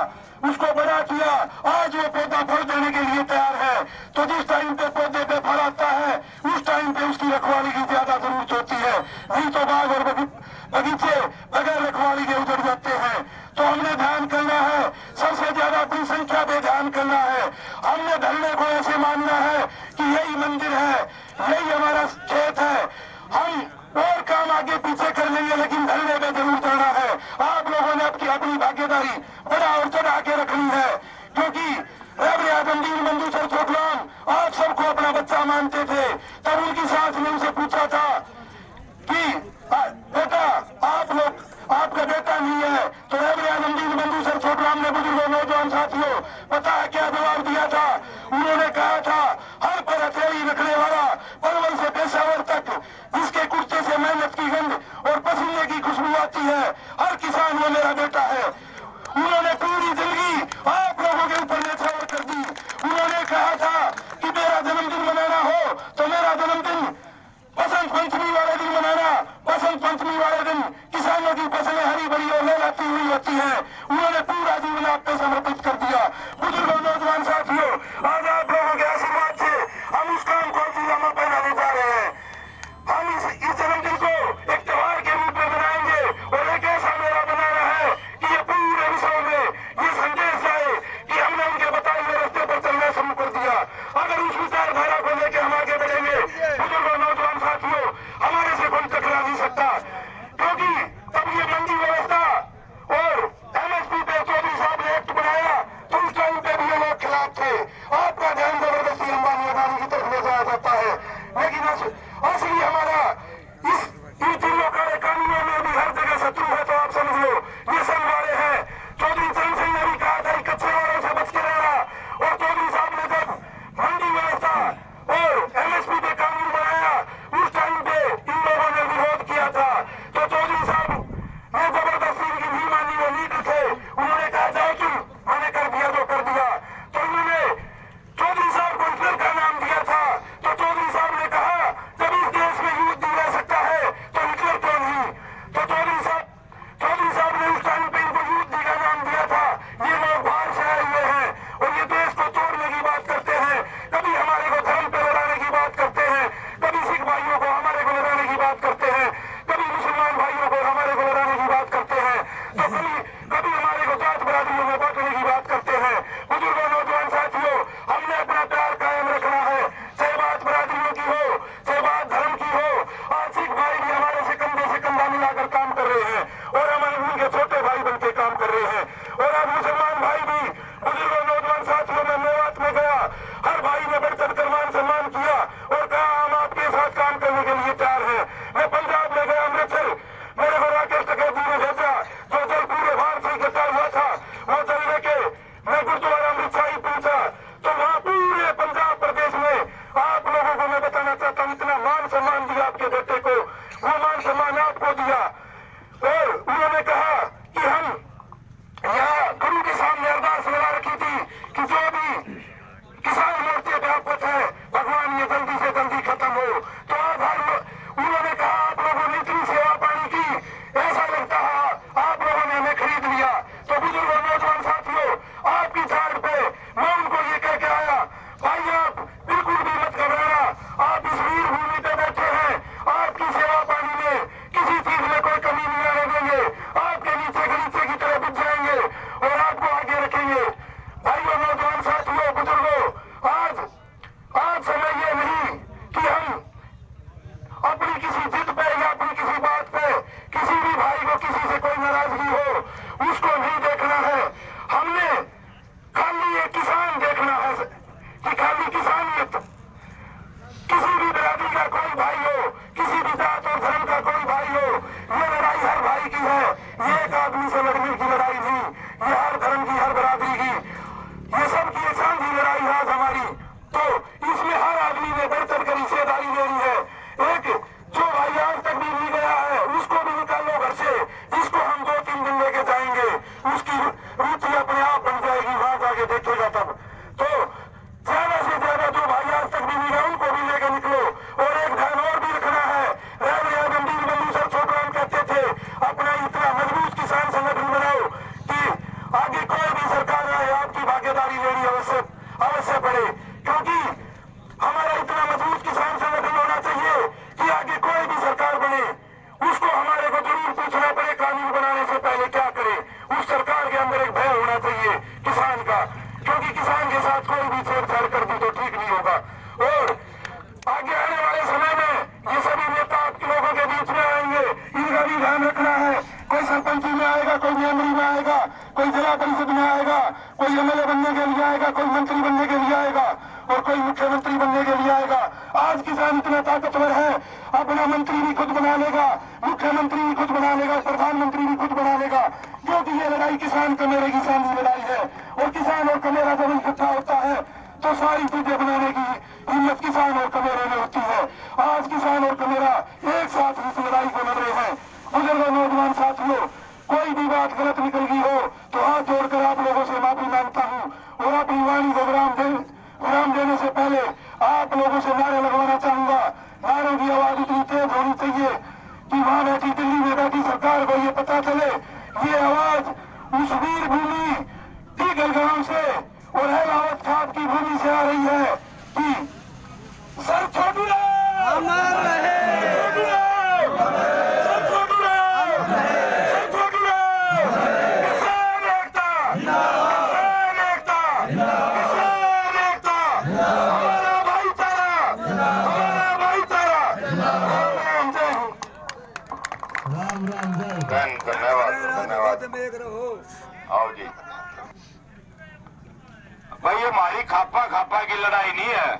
उसको बड़ा किया, आज वो पौधा फल देने के लिए तैयार है। तो जिस टाइम पे पौधे पे फल आता है उस टाइम पे उसकी रखवाली की ज्यादा जरूरत होती है, नहीं तो बाग और बगीचे बगैर रखवाली के उजड़ जाते हैं। तो हमने ध्यान करना है, सबसे ज्यादा अपनी संख्या पे ध्यान करना है। हमने धरने को ऐसे मानना है कि यही मंदिर है, यही हमारा खेत है। हम और काम आगे पीछे कर लेंगे लेकिन धरने पे जरूर चढ़ना है। आप लोगों ने अपनी भागीदारी बड़ा और चढ़ा के रखनी है, क्योंकि रवि आजमदीन बंधु सर छोटलाल आप सबको अपना बच्चा मानते थे। तब उनकी सास ने उनसे पूछा था कि बेटा आप लोग आपका बेटा नहीं है, तो रवि आजमदीन बंधु सर छोटलाल ने बुजुर्गों नौजवान साथियों पता है क्या जवाब दिया था? उन्होंने कहा था हर पर हथेली रखने वाला पलवल से पेशावर तक जिसके कुर्ते से मेहनत की गंध और पसीने की खुशबू आती है, हर किसान वो मेरा बेटा है। उन्होंने पूरी जिंदगी आप लोगों के ऊपर न्यौछावर कर दी। उन्होंने कहा था कि मेरा जन्मदिन मनाना हो तो मेरा जन्मदिन बसंत पंचमी वाले दिन मनाना। बसंत पंचमी वाले दिन किसानों की फसलें हरी भरी और लहराती हुई होती है। उन्होंने पूरा जीवन आप पे समर्पित कर दिया। बुजुर्गों नौजवान साथियों, आज आप लोगों के आशीर्वाद से हम उस काम को अमल में बनाने जा रहे हैं। हम इस जन्मदिन को एक त्योहार के रूप में बनाएंगे और एक ऐसा मेला बनाना है कि ये पूरे विश्व में ये संदेश जाए कि हमने उनके बताए हुए रास्ते पर चलना शुरू कर दिया। अगर उस विचारधारा को लेकर हम आगे बढ़ेंगे, बुजुर्गों नौजवान साथियों, हमारे से कोई टकरा नहीं सकता, क्योंकि तब ये मंडी व्यवस्था और MSP पे चौधरी साहब ने एक्ट बनाया तो उस टाइम पे भी ये लोग खिलाफ थे। आपका ध्यान जबरदस्ती अंबानी अडानी की तरफ ले जाया जाता है, लेकिन असली हमारा इन तीनों काले कानूनों में भी हर जगह शत्रु है। तो आप समझ लो ये संघ वाले हैं। चौधरी चरण सिंह ने भी कहा था कि कच्चे वालों से बच के रहना, और चौधरी साहब ने जब मंडी व्यवस्था और MSP पे कानून बनाया उस टाइम पे इन लोगों ने विरोध किया था। तो चौधरी साहब ने जबरदस्ती की भी मानी, वो लीडर थे, उन्होंने कहा जाओ तुम, मैंने कर दिया तो कर दिया। तो उन्होंने चौधरी साहब को हिटलर का नाम दिया था। तो चौधरी साहब ने कहा जब इस देश में युद्ध नहीं रह सकता है तो हिटलर क्यों नहीं? तो चौधरी साहब ने उस टाइम पे इनको युद्ध का नाम दिया था। ये लोग बाहर से आए हुए हैं और ये देश को तोड़ने की बात करते हैं, कभी हमारे को धर्म पे लड़ाने की बात करते हैं, कभी सिख भाइयों को हमारे को लड़ाने की बात करते हैं, कभी मुसलमान भाइयों को हमारे को लड़ाने की बात करते हैं, तो कभी हमारे को जात बरादरियों में बांटने की बात करते हैं। बुजुर्गों नौजवान साथियों, हमने अपना प्यार कायम रखना है, चाहे बात बरादरियों की हो, चाहे बात धर्म की हो। आज सिख भाई भी हमारे से कंधा मिलाकर काम कर रहे हैं और हम उनके छोटे भाई बनके काम कर रहे हैं। और आज मुसलमान भाई भी, बुजुर्गों नौजवान साथियों, में मेवात में गया, हर भाई ने बढ़ चढ़ कर मान सम्मान किया और कहा हम आपके साथ काम करने के लिए तैयार हैं। मैं पंजाब में गया, अमृतसर, मेरे को राकेश टिकैत जी ने भेजा, जो जल पूरे भारत से इकट्ठा हुआ था वो जल लेके मैं गुरुद्वारा अमृतसर ही पहुंचा। तो वहां पूरे पंजाब प्रदेश में आप लोगों को मैं बताना चाहता हूँ, इतना मान सम्मान दिया आपके बेटे को, वो मान सम्मान आपको दिया। और उन्होंने कहा कि हम यहाँ गुरु के सामने अरदास लगा रखी थी कि जो भी किसान मोर्चे पे आपत्त है भगवान ये जल्दी से जल्दी खत्म हो। तो आज उन्होंने कहा आप लोगों ने इतनी सेवा पानी की, ऐसा लगता है आप लोगों ने हमें खरीद लिया। तो बुजुर्गों नौजवान साथियों, आपकी झाड़ पे मैं उनको ये कह के आया, भाई आप बिल्कुल भी मत घबराना, आप इस वीर भूमि पे बैठे हैं, आपकी सेवा पानी में किसी चीज में कोई कमी नहीं आने देंगे, आपके नीचे गलीचे की तरह बिछ जाएंगे और आपको आगे रखेंगे। भाइयों नौजवान साथियों, बुजुर्गों, आज समय ये नहीं कि हम अपनी किसी जिद पे या अपनी किसी बात पे किसी भी भाई को किसी से कोई नाराजगी हो उसको नहीं देखना है। हमने खाली एक किसान देखना है कि खाली किसानियत, किसी भी बिरादरी का कोई भाई हो, किसी भी जात और धर्म का कोई भाई हो, ये लड़ाई हर भाई की है। ये एक आदमी से लड़ने की लड़ाई नहीं, ये हर धर्म की, हर बिरादरी की, ये सब की एक साझी लड़ाई है आज हमारी। तो इसमें हर आदमी ने बढ़ चढ़ कर हिस्सेदारी लेनी है। एक जो भाई आज तक भी नहीं गया है उसको भी निकालो घर से, जिसको हम 2-3 दिन लेके जाएंगे उसकी रुचि अपने आप बन जाएगी, वहां जाके देखेगा तब। तो ज्यादा से ज्यादा जो भाई आज तक भी नहीं गए उनको भी लेकर निकलो। और एक ध्यान और भी रखना है, रवि आजमदीन बंधु सर छोटराम कहते थे अपना इतना मजबूत किसान संगठन बनाओ कि आगे कोई भी सरकार जिम्मेदारी लेनी अवश्य पड़े, क्योंकि हमारा इतना मजबूत किसान संगठन होना चाहिए कि आगे कोई भी सरकार बने उसको हमारे को जरूर पूछना पड़े कानून बनाने से पहले क्या करे। उस सरकार के अंदर एक भय होना चाहिए किसान का, क्योंकि किसान के साथ कोई भी छेड़छाड़ कर दी तो ठीक नहीं होगा। और आगे आने वाले समय में ये सभी नेता आप लोगों के बीच में आएंगे, इनका भी ध्यान रखना है। कोई सरपंची में आएगा, कोई मेमरी में आएगा, कोई जिला परिषद में आएगा, कोई एमएलए बनने के लिए आएगा, कोई मंत्री बनने के लिए आएगा और कोई मुख्यमंत्री बनने के लिए आएगा। आज किसान इतना ताकतवर है, अपना मंत्री भी खुद बना लेगा, मुख्यमंत्री भी खुद बना लेगा, प्रधानमंत्री भी खुद बना लेगा, क्योंकि ये लड़ाई किसान कमेरे किसान की लड़ाई है। और किसान और कमेरा जब इकट्ठा होता है तो सारी चीजें बनाने की हिम्मत किसान और कमेरे में होती है। आज किसान और कमेरा एक साथ इस लड़ाई को लड़ रहे हैं। बुजुर्ग नौजवान साथियों, कोई भी बात गलत निकल गई हो तो हाथ जोड़कर आप लोगों से माफी मांगता हूँ और अपनी वाणी को विराम देने से पहले आप लोगों से नारे लगवाना चाहूंगा। नारों की आवाज इतनी तेज होनी चाहिए कि वहां बैठी दिल्ली में बैठी सरकार को ये पता चले ये आवाज उस वीर भूमि टीकल गांव से और हैलावत खाद की भूमि से आ रही है कि सर छोटूराम अमर रहे। आओ जी भाई, ये हमारी खापा खापा की लड़ाई नहीं है।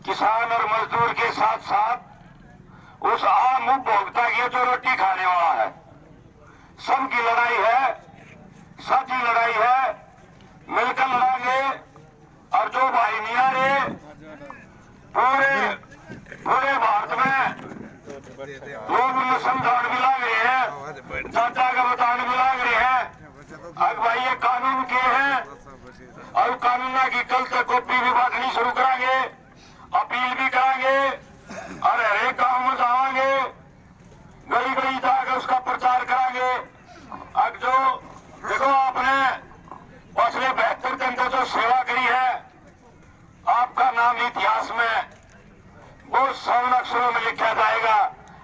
किसान और मजदूर के साथ साथ उस आम उपभोक्ता की जो रोटी खाने वाला है, सबकी लड़ाई है, साझी लड़ाई है। मिलकर लड़ांगे और जो भाई नहीं आ रहे पूरे भारत में लोग उन्हें समझाने भी लाग रहे हैं, चाचा का बताने भी लाग रहे हैं। अब भाई ये कानून के हैं और कानून की कल तक कॉपी भी बांटनी शुरू करांगे, अपील भी करांगे और हर एक गांव में जाएंगे, गली गली जाकर उसका प्रचार करांगे। अब जो देखो आपने पिछले 72 दिन तक जो सेवा करी है, आपका नाम इतिहास में बहुत स्वर्ण अक्षरों में लिखा जाएगा।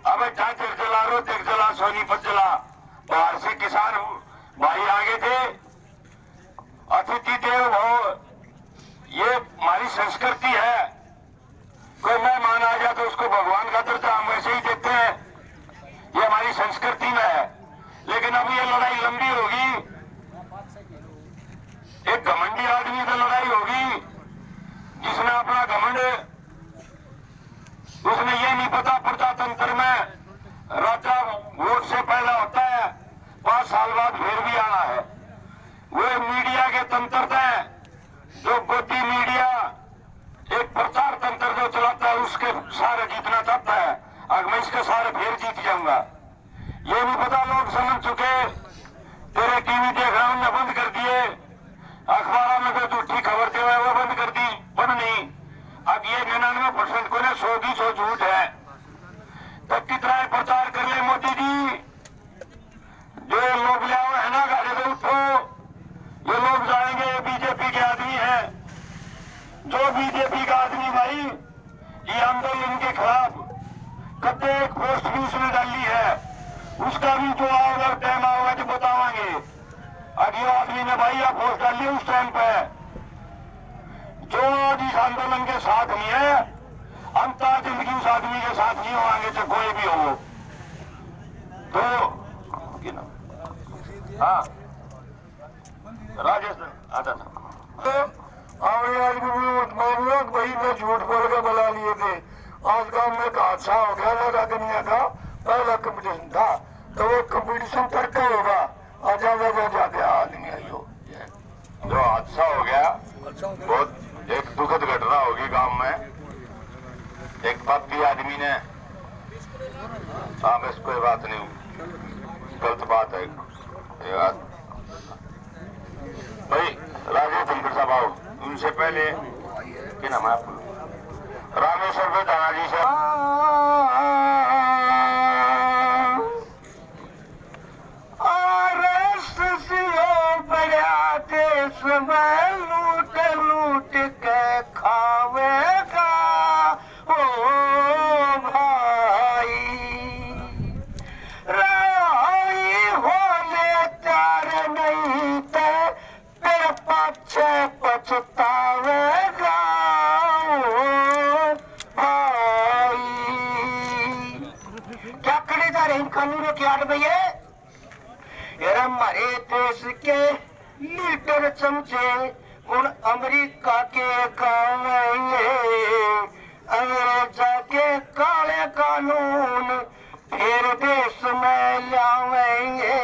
अब झांझर जिला, रोहतक जिला, सोनीपत जिला, बाहर से किसान भाई आगे थे, अतिथि देव भव, ये हमारी संस्कृति है। कोई मेहमान आ जाए तो उसको भगवान का दर्जा हम वैसे ही देते हैं, ये हमारी संस्कृति में है। लेकिन अब ये लड़ाई लंबी होगी, एक घमंडी आदमी से लड़ाई होगी जिसने अपना घमंड, उसने ये नहीं पता प्रजातंत्र में राजा वोट से पैदा होता है, 5 साल बाद फिर भी आना है। वो मीडिया के तंत्र है, जो गोदी मीडिया एक प्रचार तंत्र जो चलाता है उसके सारे जीतना चाहता है। अगर मैं इसके सारे फिर जीत जाऊंगा, ये भी पता लोग समझ चुके। तेरे टीवी देख रहा हूं, बंद कर दिए, अखबारों में कोई झूठी खबर दे वो बंद कर दी, बंद नहीं। अब ये 99% को 100 झूठ है, तो कितना प्रचार कर ले मोदी जी। जो लोग ले आओ है ना गाड़ी से उठो, ये लोग जाएंगे, बीजेपी के आदमी है। जो बीजेपी का आदमी भाई ये आंदोलन के खिलाफ कभी एक पोस्ट भी उसने डाली है, उसका भी जो आओगे टाइम आओगा जो बतावांगे। अब ये आदमी ने भाई आप पोस्ट डाली उस टाइम पे, जो जिस आंदोलन के साथ नहीं है अंता जिंदगी उस आदमी के साथ नहीं होंगे, चाहे कोई भी हो। तो हाँ राजेश आता था वही तो झूठ बोल के बुला लिए थे। आज गांव में एक हादसा हो गया, लगा दुनिया का पहला कंपटीशन था, तो वो कंपटीशन करके होगा। और ज्यादा जाके आदमी आई हो, जो हादसा हो गया बहुत एक दुखद घटना होगी गांव में। एक पापी आदमी ने, हाँ बस कोई बात नहीं, गलत बात है भाई। राजेश धनखड़ साहब आओ, उनसे पहले क्या नाम है आपका? रामेश्वर पे दानाजी से समय लूट लूट के खावेगा ओ भाई। राई होने त्यार नहीं थे फिर पाछे पछतावेगा ओ भाई। क्या करने जा रहे इन कानूनों की आड़ में ये हमारे देश के लीडर चमचे उन अमेरिका के काम आएंगे। अंग्रेजा के काले कानून फिर देश में लावेंगे।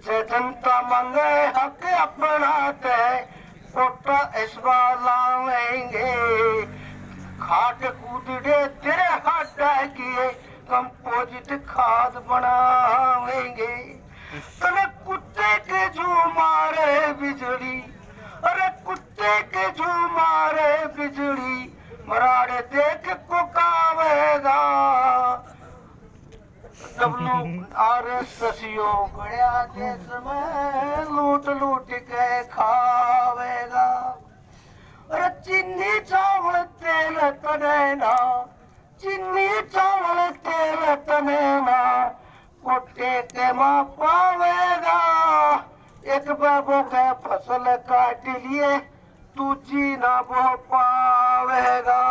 जो जनता मांगे हक अपना तय फोटो इस बार लावेंगे। खाट कूदड़े तेरे हटा किए कंपोजिट खाद बनावेंगे। तने कुत्ते के जो मारे बिजली, अरे कुत्ते के जो मारे बिजली मराड़े देख को कावेगा। WRS गया देश में लूट लूट के खावेगा। अरे चीनी चावल तेल तने ना, चीनी चावल तेल तने ना कोटे के माँ पावेगा। एक बाबू के फसल काट लिए दूजी ना बो पावेगा।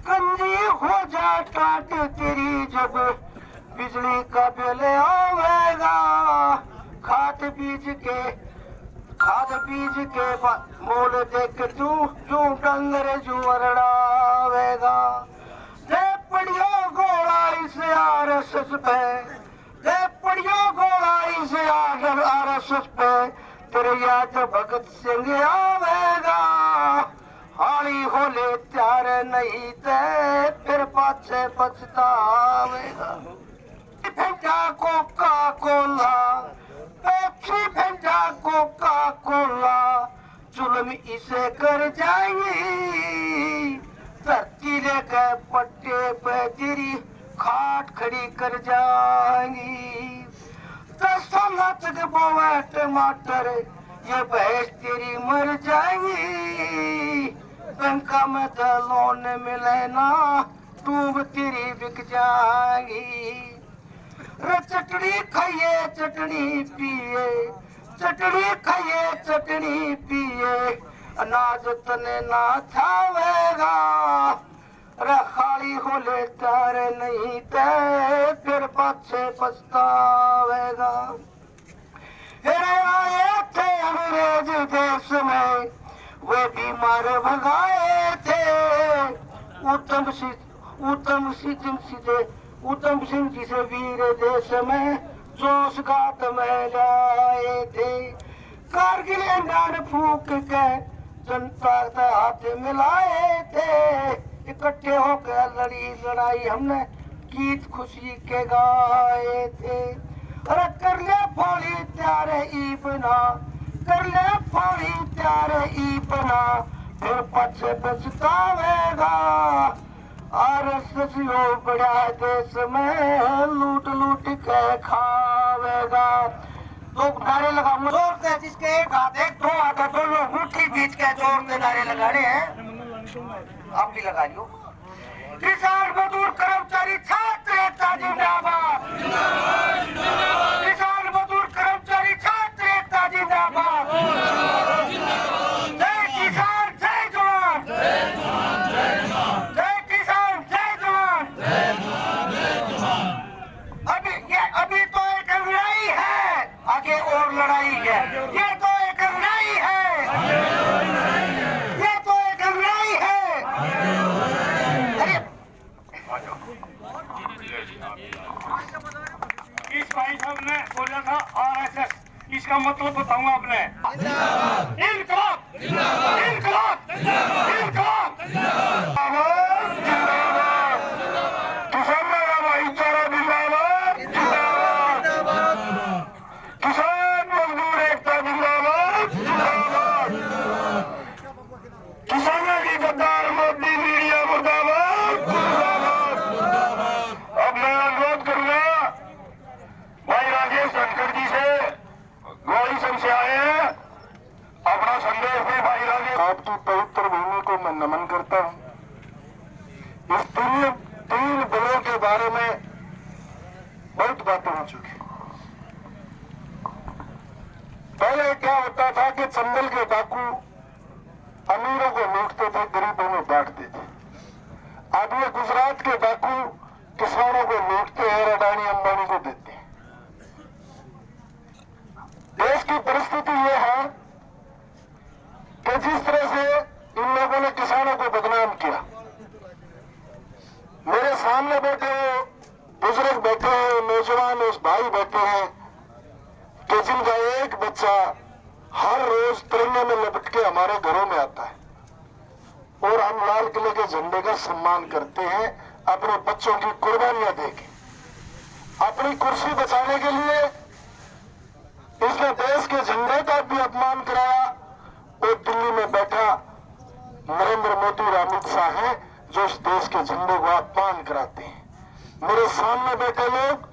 गंदी हो जा काट तेरी जब बिजली का बिल आवेगा। खाद बीज के मोल देख तू डंगर जुअरड़ावेगा। पड़ियो गोला इस RSS पे, पड़ियो गोला इस RSS पे तेरे याद भगत सिंह आवेगा। हाली होले त्यार नहीं थे फिर पाछे पछतावेगा। फेंटा कोका कोला, पेप्सी फेंटा कोका कोला जुल्म इसे कर जाएंगी। धरती लेकर पट्टे पे तेरी खाट खड़ी कर जाएंगी। 10 साल तक बोवा टमाटर ये भैंस तेरी मर जाएंगी। बैंका में तो लोन मिले ना टूब तेरी बिक जाएंगी। रे चटनी खाइए चटनी पिए, चटनी खाइए चटनी पिए अनाज तने ना छावेगा। अरे खाली होले तार नहीं ते फिर पाछे पछतावेगा। आए थे अंग्रेज देश में वे बीमार भगाए थे। उत्तम सिंह जी से वीर देश में जोश गात में लाए थे। कारगिल डांड फूक के जनता के हाथ मिलाए थे। इकट्ठे होकर लड़ी लड़ाई हमने गीत खुशी के गाए थे। अरे कर ले फाड़ी त्यारे ई बना, कर ले फाड़ी त्यारे ई बना फिर पछे पछतावेगा। RSS बड़ा देश में लूट लूट के खावेगा। तो नारे लगाऊंगा जोर से, जिसके एक हाथ एक दो हाथ दोनों मुट्ठी बीच के जोर से नारे लगाने हैं। आप भी लगा लियो। किसान मजदूर कर्मचारी छात्र एकता जिंदाबाद। किसान मजदूर कर्मचारी छात्र एकता जिंदाबाद। जय किसान जय जवान, जय किसान जय जवान। अभी तो एक लड़ाई है, आगे और लड़ाई है। ये तो एक लड़ाई है, ये तो एक लड़ाई है। अरे इस भाई साहब ने बोला था RSS, इसका मतलब बताऊंगा आपने। इनकलाब, इनकलाब, इनकलाब, किसानों का भाईचारा जिंदाबाद, किसान मजदूर एकता जिंदाबाद, किसानों की गद्दार मोदी मीडिया मुर्दाबाद। अब मैं अनुरोध करूंगा भाई राजेश धनखड़ जी से, गौरी संघ से आए हैं, आपकी पवित्र भूमि को मैं नमन करता हूं। इस तीन बिलों के बारे में बहुत बातें हो चुकी। पहले क्या होता था कि चंबल के डाकू अमीरों को लूटते थे, गरीबों में बांटते थे। अब ये गुजरात के डाकू किसानों को लूटते हैं, अडानी अंबानी को देते हैं। देश की परिस्थिति ये है कि जिस तरह से इन लोगों ने किसानों को बदनाम किया, मेरे सामने बैठे बुजुर्ग बैठे हैं, नौजवान उस भाई बैठे हैं कि जिनका एक बच्चा हर रोज तिरंगे में लपट के हमारे घरों में आता है और हम लाल किले के झंडे का सम्मान करते हैं अपने बच्चों की कुर्बानियां देके। अपनी कुर्सी बचाने के लिए इसने देश के झंडे का भी अपमान कराया और दिल्ली में बैठा नरेंद्र मोदी और अमित शाह है जो इस देश के झंडे को अपमान कराते हैं। मेरे सामने बैठे लोग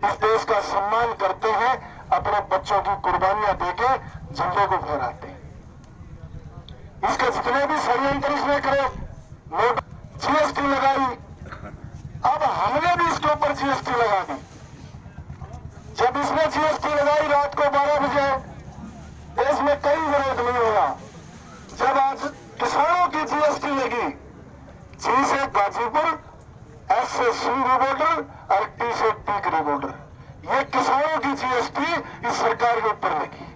इस देश का सम्मान करते हैं, अपने बच्चों की कुर्बानियां देके झंडे को फहराते हैं। इसके जितने भी षड्यंत्र इसने करे, नोट जीएसटी लगाई, अब हमने भी इसके ऊपर जीएसटी लगा दी। जब इसने जीएसटी लगाई रात को 12 बजे, देश में कई विरोध नहीं हुआ। जब आज किसानों की जीएसटी लगी, जी से गाजीपुर, एस से सिंधु बॉर्डर और टी से टीकरी बॉर्डर, ये किसानों की जीएसटी इस सरकार के ऊपर लगी।